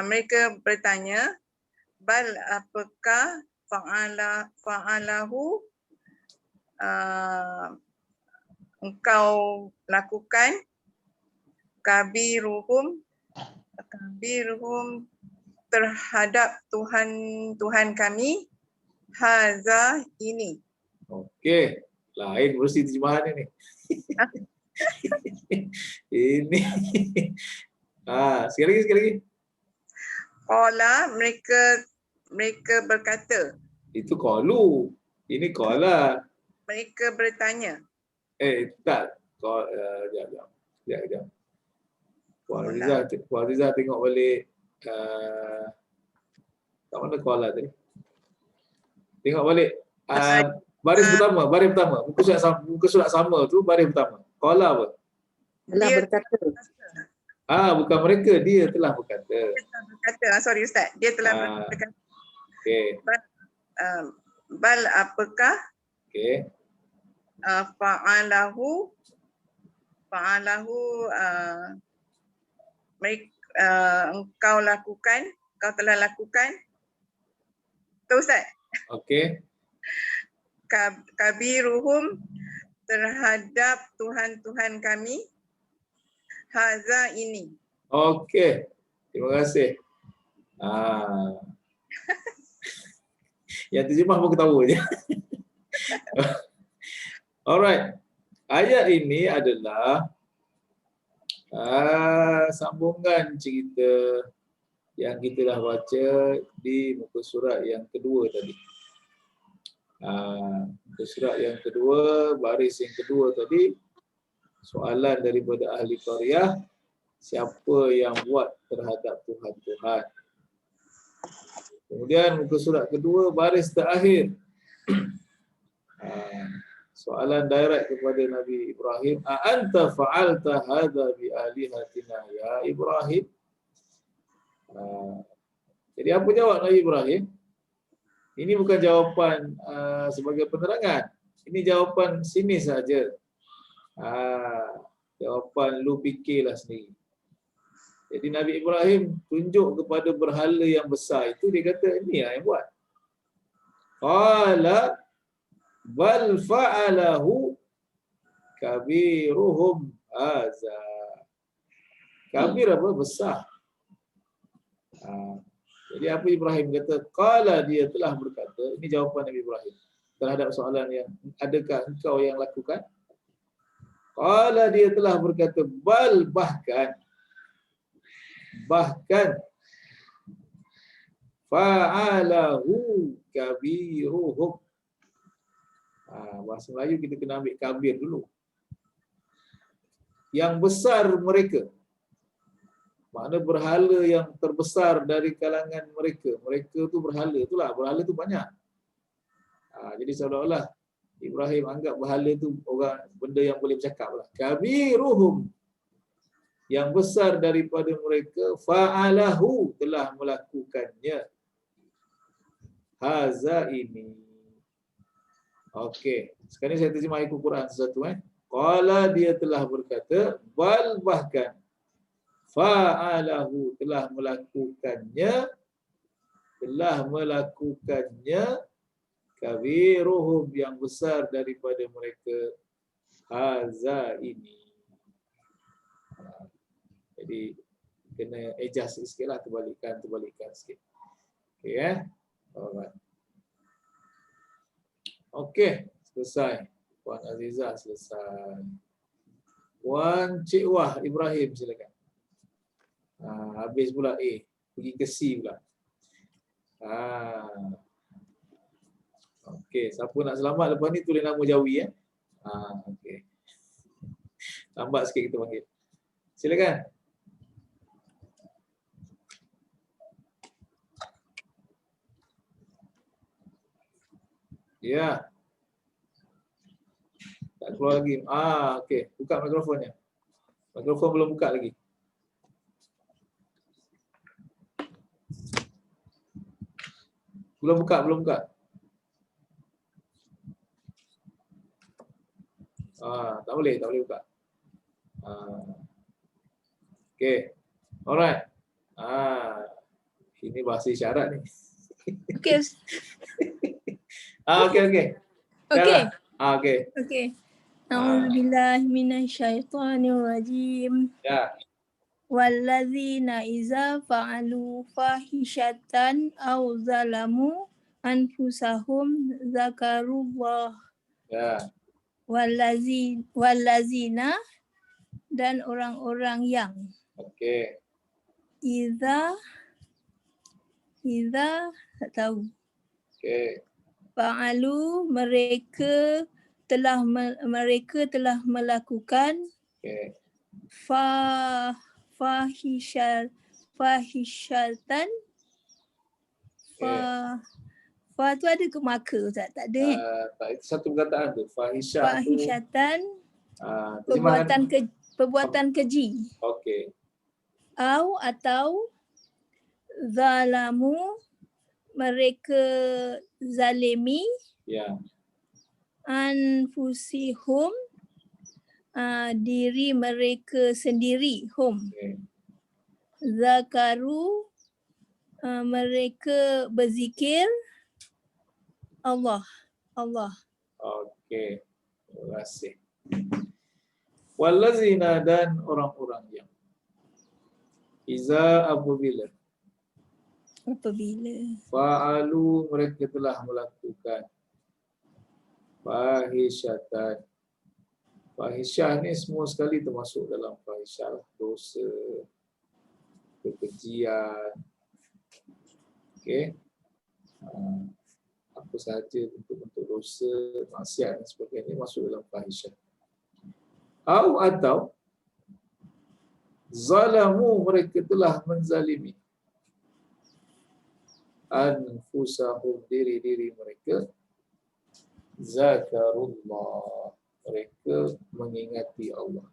mereka bertanya, bal apakah fa'alahu engkau lakukan kabiruhum terhadap Tuhan kami haza ini. Okey, lain mesti terjemahan ini. Ini. Sekali lagi. Qala, mereka berkata. Itu qalu. Ini qala. Mereka bertanya. Tak. Sekejap. Puan Rizal tengok balik. Kat mana qala tadi? Tengok balik. Baris pertama. Muka surat sama tu baris pertama. Qala apa? Telah berkata. Bukan mereka, dia telah berkata. Sorry Ustaz, dia telah berkata. Okey. Bal apakah? Okey. Fa'alahu engkau telah lakukan. Tu Ustaz. Okey. Kabiruhum terhadap Tuhan kami haza ini. Okey. Terima kasih. Yang terjemah pun ketawa je. Alright. Ayat ini adalah sambungan cerita yang kita dah baca di muka surat yang kedua tadi. Muka surat yang kedua, baris yang kedua tadi, soalan daripada ahli qaryah, siapa yang buat terhadap Tuhan-Tuhan. Kemudian muka surat kedua, baris terakhir, soalan direct kepada Nabi Ibrahim, a'anta fa'alta hadha bi alihatina ya Ibrahim. Jadi apa jawab Nabi Ibrahim? Ini bukan jawapan sebagai penerangan. Ini jawapan sini saja. Jawapan lu fikirlah sendiri. Jadi Nabi Ibrahim tunjuk kepada berhala yang besar itu, dia kata ini yang buat. Qala bal fa'alahu kabiruhum haza. Kabir apa? Besar. Jadi apa Ibrahim kata? Qala, dia telah berkata, ini jawapan Nabi Ibrahim terhadap soalan yang adakah engkau yang lakukan? Qala, dia telah berkata, bal, bahkan fa'alahu kabiruhum. Bahasa Melayu kita kena ambil kabir dulu. Yang besar mereka. Makna berhala yang terbesar dari kalangan mereka. Mereka tu berhala itulah. Berhala tu banyak. Jadi seolah-olah Ibrahim anggap berhala tu benda yang boleh bercakap lah. Kabiruhum, yang besar daripada mereka, fa'alahu, telah melakukannya. Haza ini. Okey. Sekarang saya terjemah ayat Al-Quran satu. Qala, dia telah berkata, bal, bahkan fa'alahu, telah melakukannya kabiruhum, yang besar daripada mereka, haza ini. Jadi kena adjust sikit lah, terbalikan sikit. Okey alright. Okey, selesai. Puan Azizah selesai. Puan Cik Wah Ibrahim silakan. Habis pula A, pergi ke C pula. Okey, siapa nak selamat lepas ni tulis nama Jawi ya. Okey. Lambat sikit kita panggil. Silakan. Ya. Tak keluar lagi. Okey. Buka mikrofonnya. Mikrofon belum buka lagi. Belum buka. Tak boleh buka. Okey. Alright. Ini bahasa isyarat ni. Okey. Okey. Okey. Okey. Okey. A'udzubillahi minasyaitonirrajim. Ya. Wallazina iza fa'alu fahishatan aw zalamu anfusahum zakarullah. Ya. Wallazina dan orang-orang yang Okey. Iza tak tahu. Okey. Fa'alu mereka telah melakukan Okey. fahishatan. Fa tu ada ke maka Ustaz? Tak ada kan? Tak, itu satu perkataan tu. Fahishatan. Perbuatan keji. Okey. Atau zalamu mereka zalimi. Ya. Anfusihum diri mereka sendiri. Okay. Zakaru mereka berzikir Allah. Okey. Terima kasih. Wallazina dan orang-orang yang iza apabila fa'alu mereka telah melakukan fahishatan. Fahisyah ni semua sekali termasuk dalam fahisyah, dosa, kekejian. Okey. Apa sahaja bentuk-bentuk dosa, maksiat dan sebagainya masuk dalam fahisyah. Atau zalamu mereka telah menzalimi anfusahum diri-diri mereka zakarullah mereka mengingati Allah.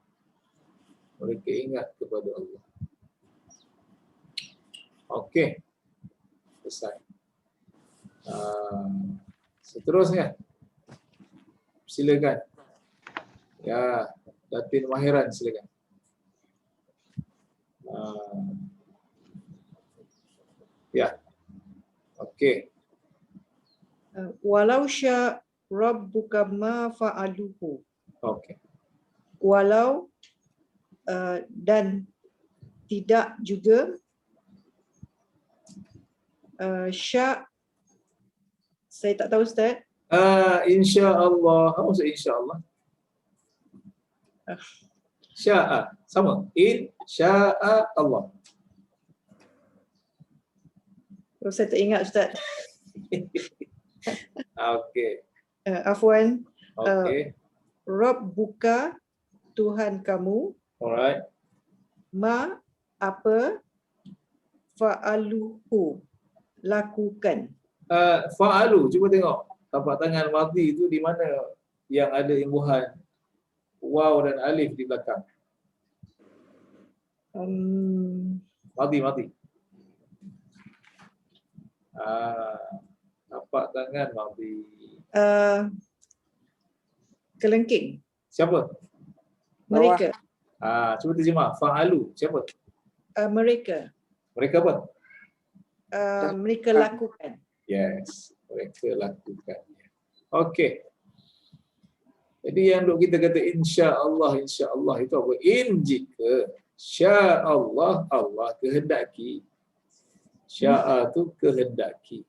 Mereka ingat kepada Allah. Okey. Selesai. Seterusnya. Silakan. Ya, Latin Mahiran silakan. Ya. Okey. Walau sya rabbuka ma fa'aluhu. Okey. Walau dan tidak juga sya, saya tak tahu Ustaz. Insya-Allah. Apa maksud insya-Allah? Sya'a sama. Insya-Allah. Saya tak ingat Ustaz. Okey. Afwan. Okey. Rabbuka Tuhan kamu. Alright. Ma apa fa'aluhu lakukan. Fa'alu, cuba tengok tapak tangan madhi itu di mana yang ada imbuhan waw dan alif di belakang. Madhi. Tapak tangan madhi. Kelengking. Siapa? Mereka. Cuba terjemah. Fa'alu. Siapa? Mereka. Mereka apa? Mereka lakukan. Yes. Mereka lakukan. Okey. Jadi yang duk kita kata insya-Allah itu apa? Jika sya-Allah Allah kehendaki. Sya'a tu kehendaki.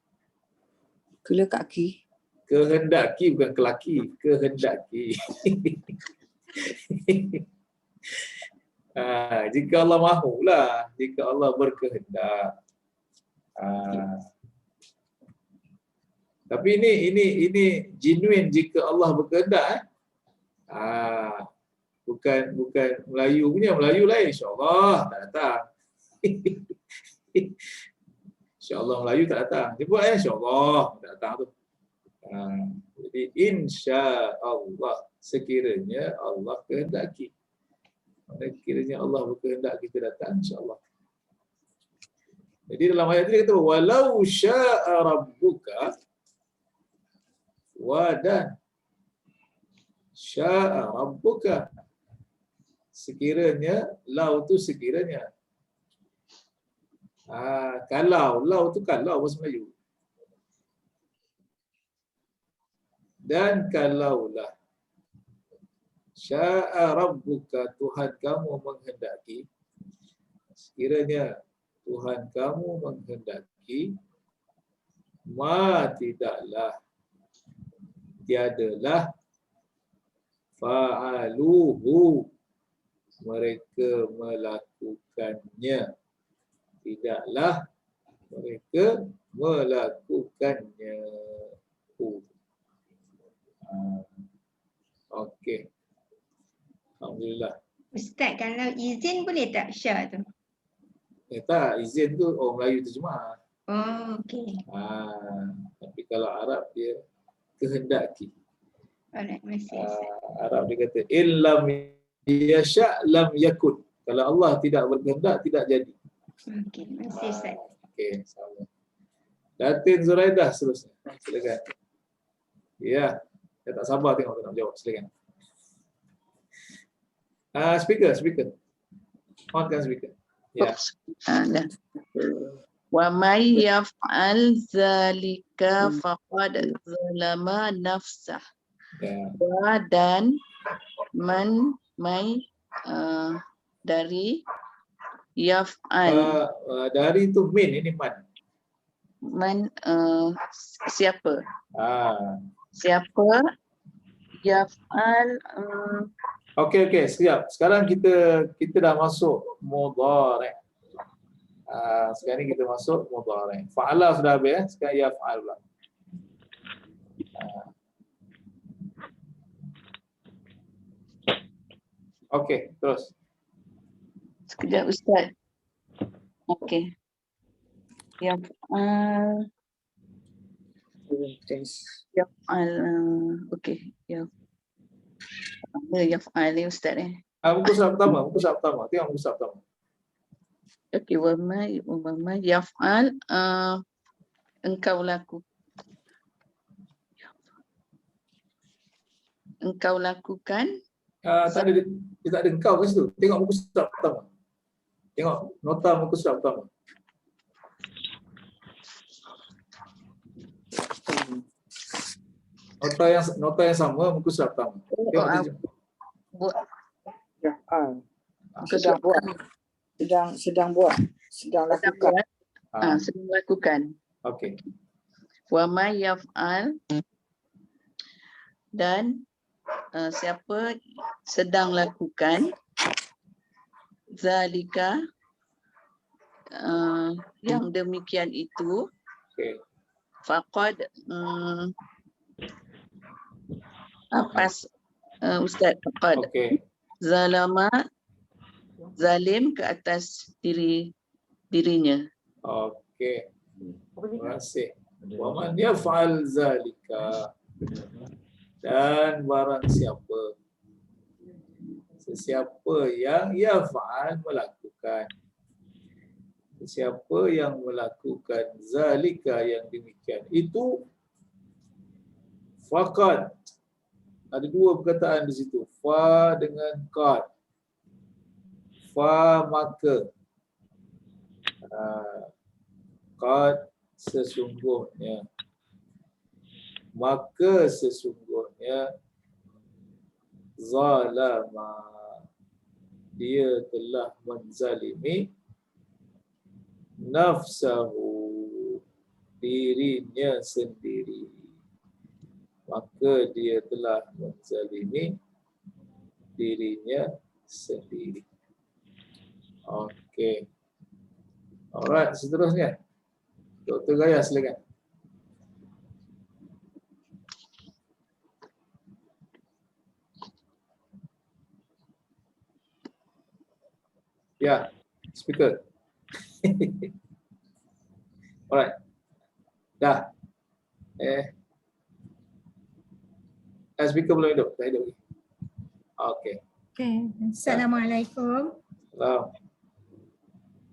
Kehendaki. Kehendaki bukan kelaki, kehendaki. Jika Allah mahulah, jika Allah berkehendak. Tapi ini genuine jika Allah berkehendak. Bukan Melayu punya. Melayu lain, insya-Allah tak datang. Insya-Allah Melayu tak datang. Dia buat insya-Allah tak datang tu. Jadi insya-Allah, sekiranya Allah kehendaki. Sekiranya Allah berkehendak kita datang, insya-Allah. Jadi dalam ayat ini dia kata walau syaa rabbuka dan syaa rabbuka, sekiranya, lau tu sekiranya. Kalau, lau tu kalau bahasa Melayu. Dan kalaulah syaa rabbuka, Tuhan kamu menghendaki, sekiranya Tuhan kamu menghendaki, tidaklah, tiadalah, fa'aluhu, mereka melakukannya. Tidaklah mereka melakukannya. Okey. Alhamdulillah. Ustaz, kalau izin boleh tak sya tu? Tak, izin tu orang Melayu terjemah. Oh, okey. Tapi kalau Arab dia kehendaki. Alright, masih. Arab dia kata illam yasha lam yakun. Kalau Allah tidak berkehendak, tidak jadi. Okey, masih Ustaz. Okey, sama. Datin Zuraidah seterusnya. Silakan. Ya, saya tak sabar tengok nak jawab. Silakan. Speaker. On kan speaker. Ya. Wa may yaf'al zalika faqad zalama nafsah. Wa dan man dari yaf'al. Dari itu min, ini man. Man siapa? Siapa yaf'al. Okey, siap. Sekarang kita dah masuk mudhari'. Sekarang ni kita masuk mudhari'. Fa'ala sudah habis, sekarang yaf'al pula. Okey, terus. Sekejap Ustaz. Okey. Yaf'al. Okey. Yaf'al ni Ustaz Muka surat pertama. Tengok muka surat pertama. Okey, wa ma yaf'al, engkau lakukan. Tak ada engkau kat situ. Tengok muka surat pertama. Tengok nota muka surat pertama. Nota yang sama muka surat pertama. Tengok sedang lakukan. Sedang lakukan. Okey. Wa ma yaf'al, dan siapa sedang lakukan zalika, yang demikian itu, faqad Ustaz, faqad zalama, zalim ke atas dirinya. Okey. Terima kasih. Wa man yaf'al zalika, dan barang sesiapa yang yaf'al, melakukan, sesiapa yang melakukan zalika, yang demikian itu, faqad, ada dua perkataan di situ, fa dengan qad. Fa maka, qad sesungguhnya, maka sesungguhnya, zalama, dia telah menzalimi, nafsahu, dirinya sendiri, maka dia telah menzalimi dirinya sendiri. Okey. Alright, seterusnya. Dr. Gaya, silakan. Ya, speaker. Alright. Dah. Speaker belum hidup? Dah hidup. Okay. Okay. Assalamualaikum. Salam.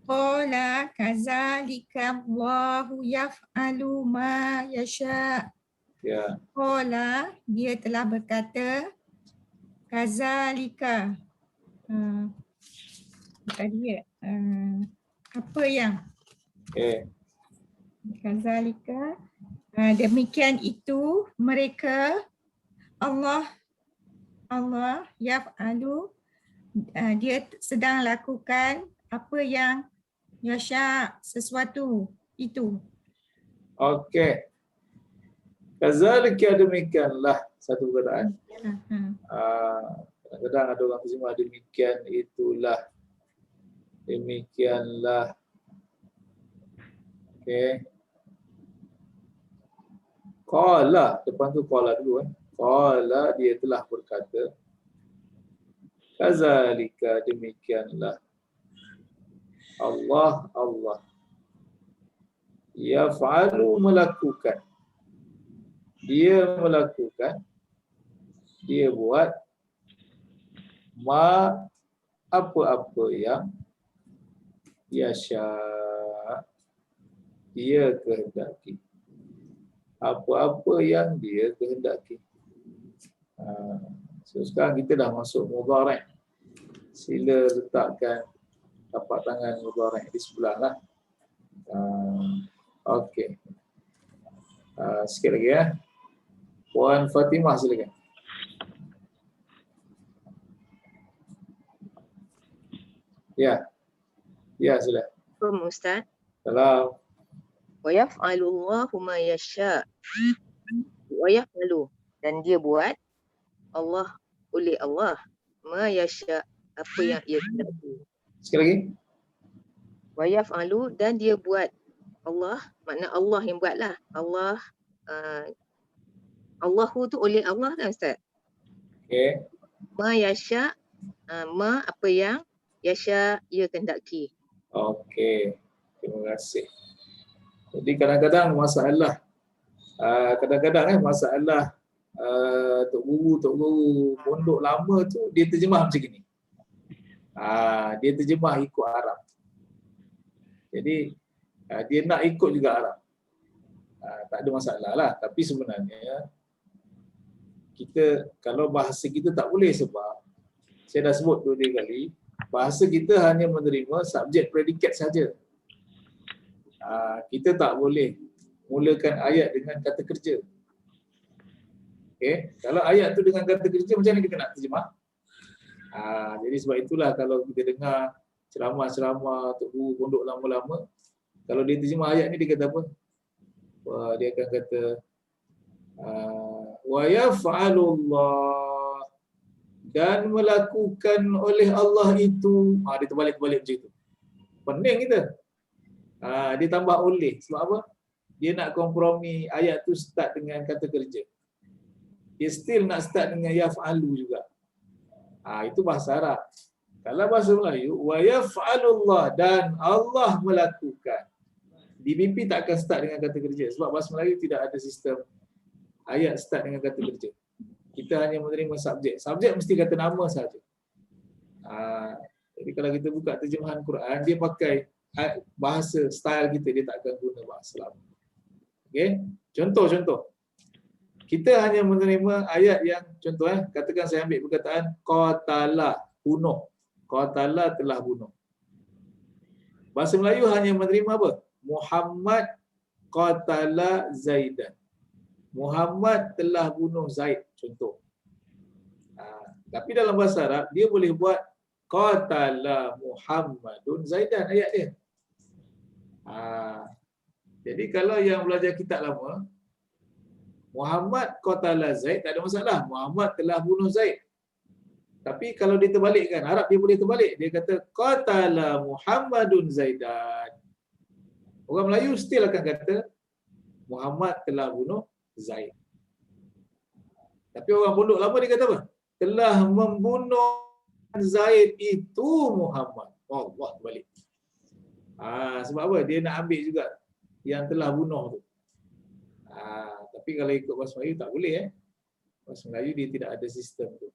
Qala kazalika Allahu yaf'alu ma yasha. Ya. Qala, dia telah berkata, kazalika. Bukan dia. Apa yang? Okay. Kazalika. Demikian itu mereka Allah yaf'alu, dia sedang lakukan apa yang yasha, sesuatu itu. Okey. Kazalika, demikianlah satu perkataan. Kadang-kadang ada orang terjemah demikian itulah. Demikianlah. Okey. Qala, depan tu qala dulu. Qala, dia telah berkata. Kazalika, demikianlah. Allah yaf'alu, melakukan. Dia melakukan, dia buat ma, apa-apa yang yasha, dia kehendaki. Apa-apa yang dia kehendaki. So sekarang kita dah masuk mudhari'. Sila letakkan tapak tangan mudhari' di sebelah lah. Okey. Sikit lagi ya. Puan Fatimah silakan. Ya. Ya, sila. Assalamualaikum Ustaz. Salam. Wa yaf'alu Allahu ma yasha. Wa yaf'alu, dan dia buat Allah, oleh Allah, ma yasha, apa yang ia kehendaki. Sekali lagi. Wa yaf'alu, dan dia buat Allah, makna Allah yang buatlah. Allah, Allahu tu oleh Allah kan Ustaz? Okey. Ma yasha, ma apa yang yasha ia kehendaki. Okey. Terima kasih. Jadi kadang-kadang masalah masalah Tok Guru pondok lama tu dia terjemah macam ni. Dia terjemah ikut Arab. Jadi dia nak ikut juga Arab. Tak ada masalah lah. Tapi sebenarnya kita, kalau bahasa kita tak boleh, sebab saya dah sebut 2 kali, bahasa kita hanya menerima subjek predikat saja. Kita tak boleh mulakan ayat dengan kata kerja. Okay. Kalau ayat tu dengan kata kerja, macam mana kita nak terjemah? Jadi sebab itulah kalau kita dengar ceramah-ceramah Tok Guru pondok lama-lama, kalau dia terjemah ayat ni dia kata apa? Dia akan kata wa yaf'alullah, dan melakukan oleh Allah itu. Dia terbalik-terbalik macam itu. Pening kita. Dia tambah oleh. Sebab apa? Dia nak kompromi ayat tu start dengan kata kerja. Dia still nak start dengan yaf'alu juga. Itu bahasa Arab. Kalau bahasa Melayu, wa yaf'alullah, dan Allah melakukan. DBP tak akan start dengan kata kerja. Sebab bahasa Melayu tidak ada sistem ayat start dengan kata kerja. Kita hanya menerima subjek. Subjek mesti kata nama saja. Jadi kalau kita buka terjemahan Quran, dia pakai bahasa style kita, dia tak akan guna bahasa lama. Okey, contoh. Kita hanya menerima ayat yang contoh katakan saya ambil perkataan qatala, bunuh. Qatala telah bunuh. Bahasa Melayu hanya menerima apa? Muhammad qatala Zaidan. Muhammad telah bunuh Zaid, contoh. Tapi dalam bahasa Arab dia boleh buat qatala Muhammadun Zaidan, ayat dia. Jadi kalau yang belajar kitab lama, Muhammad qatala Zaid, tak ada masalah. Muhammad telah bunuh Zaid. Tapi kalau dia terbalikkan, Arab dia boleh terbalik. Dia kata qatala Muhammadun Zaidan. Orang Melayu still akan kata Muhammad telah bunuh Zaid. Tapi orang pondok lama dia kata apa? Telah membunuh Zaid itu Muhammad. Allah balik. Sebab apa? Dia nak ambil juga yang telah bunuh tu. Tapi kalau ikut bahasa Melayu tak boleh. Bahasa Melayu dia tidak ada sistem tu.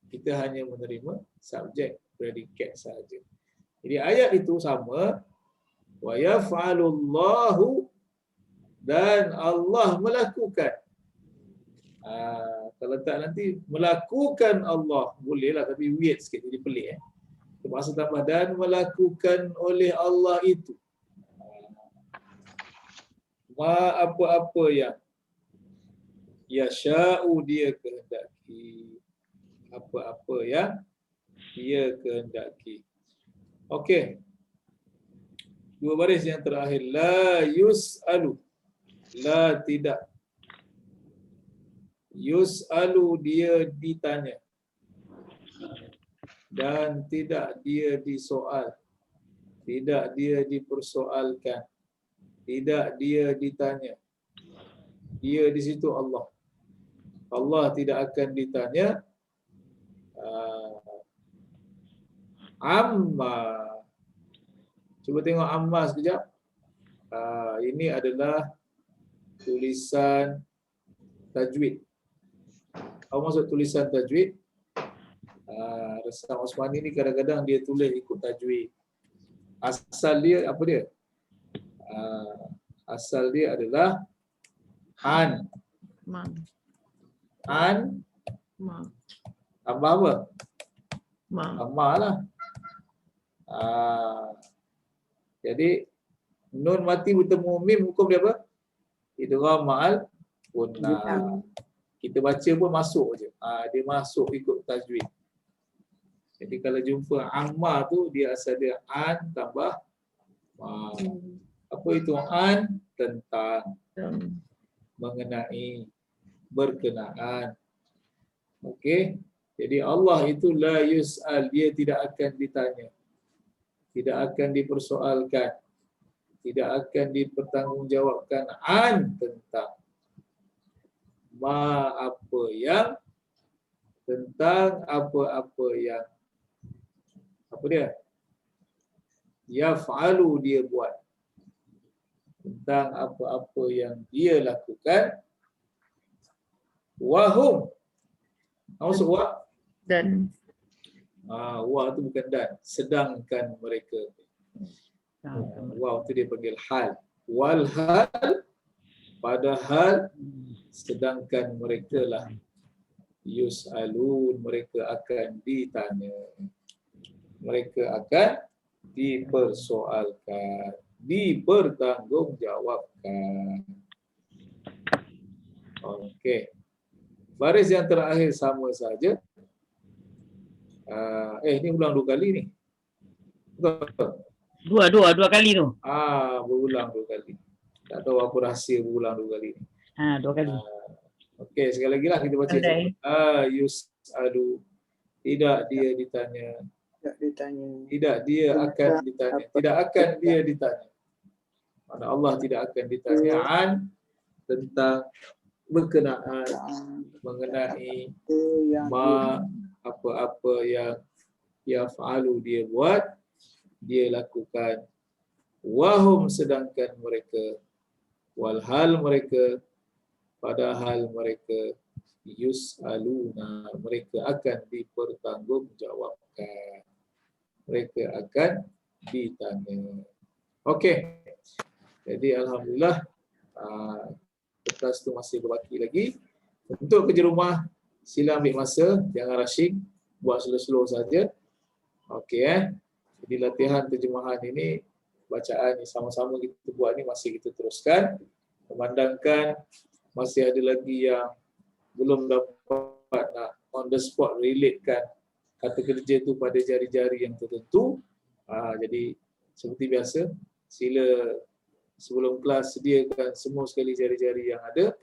Kita hanya menerima subjek, predikat sahaja. Jadi ayat itu sama. Wa yaf'alullahu, dan Allah melakukan. Kalau tak nanti melakukan Allah. Bolehlah tapi weird sikit, jadi pelik. Termasuk tambah dan melakukan oleh Allah itu. Apa-apa yang yasha'u dia kehendaki. Apa-apa yang dia kehendaki. Okey. Dua baris yang terakhir. La yus'alu. La tidak. Yus'alu dia ditanya. Dan tidak dia disoal. Tidak dia dipersoalkan. Tidak dia ditanya. Dia di situ Allah. Allah tidak akan ditanya amma. Cuba tengok amma sekejap. Ini adalah tulisan tajwid. Apa maksud tulisan tajwid? Resam Osmani ni kadang-kadang dia tulis ikut tajwid. Asal dia apa dia? Asal dia adalah an. An. Tambah apa? Amma lah. Jadi nun mati bertemu mim hukum dia apa? Idgham ma'al gunnah. Kita baca pun masuk je. Dia masuk ikut tajwid. Jadi kalau jumpa amma tu dia asal dia an tambah ma. Apa itu an? Tentang, mengenai, berkenaan. Okey. Jadi Allah itu la yus'al, dia tidak akan ditanya. Tidak akan dipersoalkan. Tidak akan dipertanggungjawabkan an tentang ma apa yang, tentang apa-apa yang apa dia? Yaf'alu dia buat. Tentang apa-apa yang dia lakukan. Wahum. Maksud wa? Dan. Wa tu bukan dan. Sedangkan mereka. Wa tu dia panggil hal. Wal hal. Padahal sedangkan mereka lah. Yus'alun. Mereka akan ditanya. Mereka akan dipersoalkan, dipertanggungjawabkan. Okey. Baris yang terakhir sama saja. Ini ulang 2 kali ni. Dua kali tu. Berulang 2 kali. Tak tahu apa rahsia berulang 2 kali ni. 2 kali. Okey, sekali lagi lah kita baca. Yus'alu. Tidak dia ditanya. Tidak dia akan ditanya. Tidak akan dia ditanya. Mana Allah tidak akan ditanya an tentang berkenaan, mengenai ma apa-apa yang yaf'alu dia buat, dia lakukan. Wahum sedangkan mereka, walhal mereka, padahal mereka, yus'aluna mereka akan dipertanggungjawabkan. Mereka akan ditanya. Okey. Jadi alhamdulillah kertas tu masih berbaki lagi. Untuk kerja rumah sila ambil masa, jangan rushing, buat slow-slow saja. Okey Jadi latihan terjemahan ini, bacaan ni sama-sama kita buat ni masih kita teruskan. Memandangkan masih ada lagi yang belum dapat nak on the spot relatekan kata kerja tu pada jari-jari yang tertentu. Jadi seperti biasa, sila sebelum kelas sediakan semua sekali jari-jari yang ada,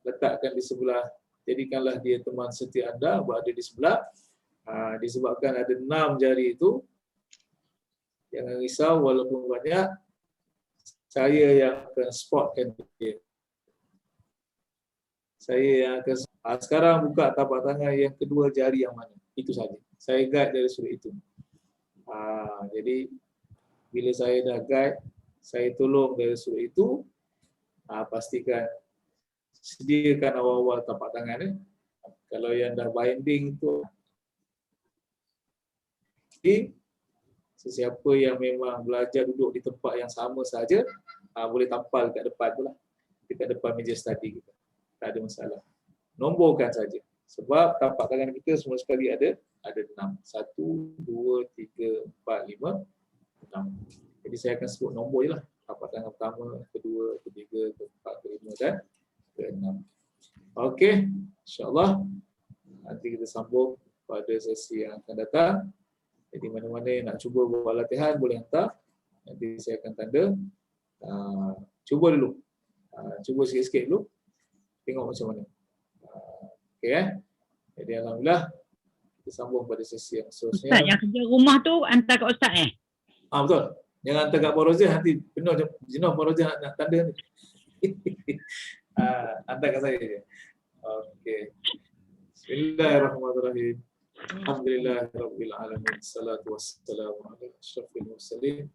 letakkan di sebelah, jadikanlah dia teman setia anda, berada di sebelah. Disebabkan ada 6 jari itu, jangan risau walaupun banyak, saya yang akan spotkan dia. Saya yang akan sekarang buka tapak tangan yang kedua jari yang mana. Itu saja. Saya guide dari sudut itu. Jadi bila saya dah guide, saya tolong dari sudut itu, pastikan sediakan awal-awal tapak tangan. Kalau yang dah binding tu, sesiapa yang memang belajar duduk di tempat yang sama saja, boleh tampal kat depan tu lah, dekat depan meja study kita. Tak ada masalah. Nomborkan saja. Sebab tapak tangan kita semua sekali ada 6. 1, 2, 3, 4, 5, 6. Jadi saya akan sebut nombor je lah. Tapak tangan pertama, kedua, ketiga, keempat, kelima dan keenam. Okey, insyaAllah nanti kita sambung pada sesi yang akan datang. Jadi mana-mana yang nak cuba buat latihan boleh hantar. Nanti saya akan tanda. Cuba dulu. Cuba sikit-sikit dulu. Tengok macam mana. Okey Jadi alhamdulillah kita sambung pada sesi yang seterusnya. Ustaz, yang kerja rumah tu hantar kat Ustaz betul. Jangan hantar kat Fauzia, nanti penuh jenuh Fauzia nak tanda ni. Hantar kat saya je. Okey. Bismillahirrahmanirrahim. Alhamdulillahirabbil alamin. Salatu wassalamu ala asyrafil mursalin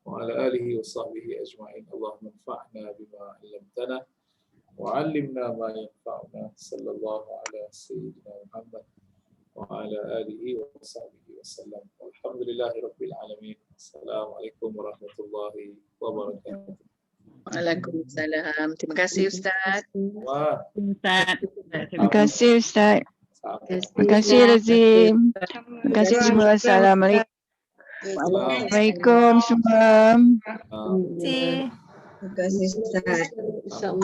wa ala alihi wa sahbihi ajma'in. Allahumma anfa'na bima 'allamtana wa 'allimna ma yanfa'una. Sallallahu ala sayyidina Muhammad wa ala alihi wa sahbihi wasallam. Alhamdulillahirabbil alamin. Assalamualaikum warahmatullahi wabarakatuh. Waalaikumsalam. Terima kasih Ustaz. Terima kasih Ustaz. Terima kasih Razim. Terima kasih semua. Assalamualaikum. Waalaikumsalam semua. Terima kasih Ustaz. Terima kasih.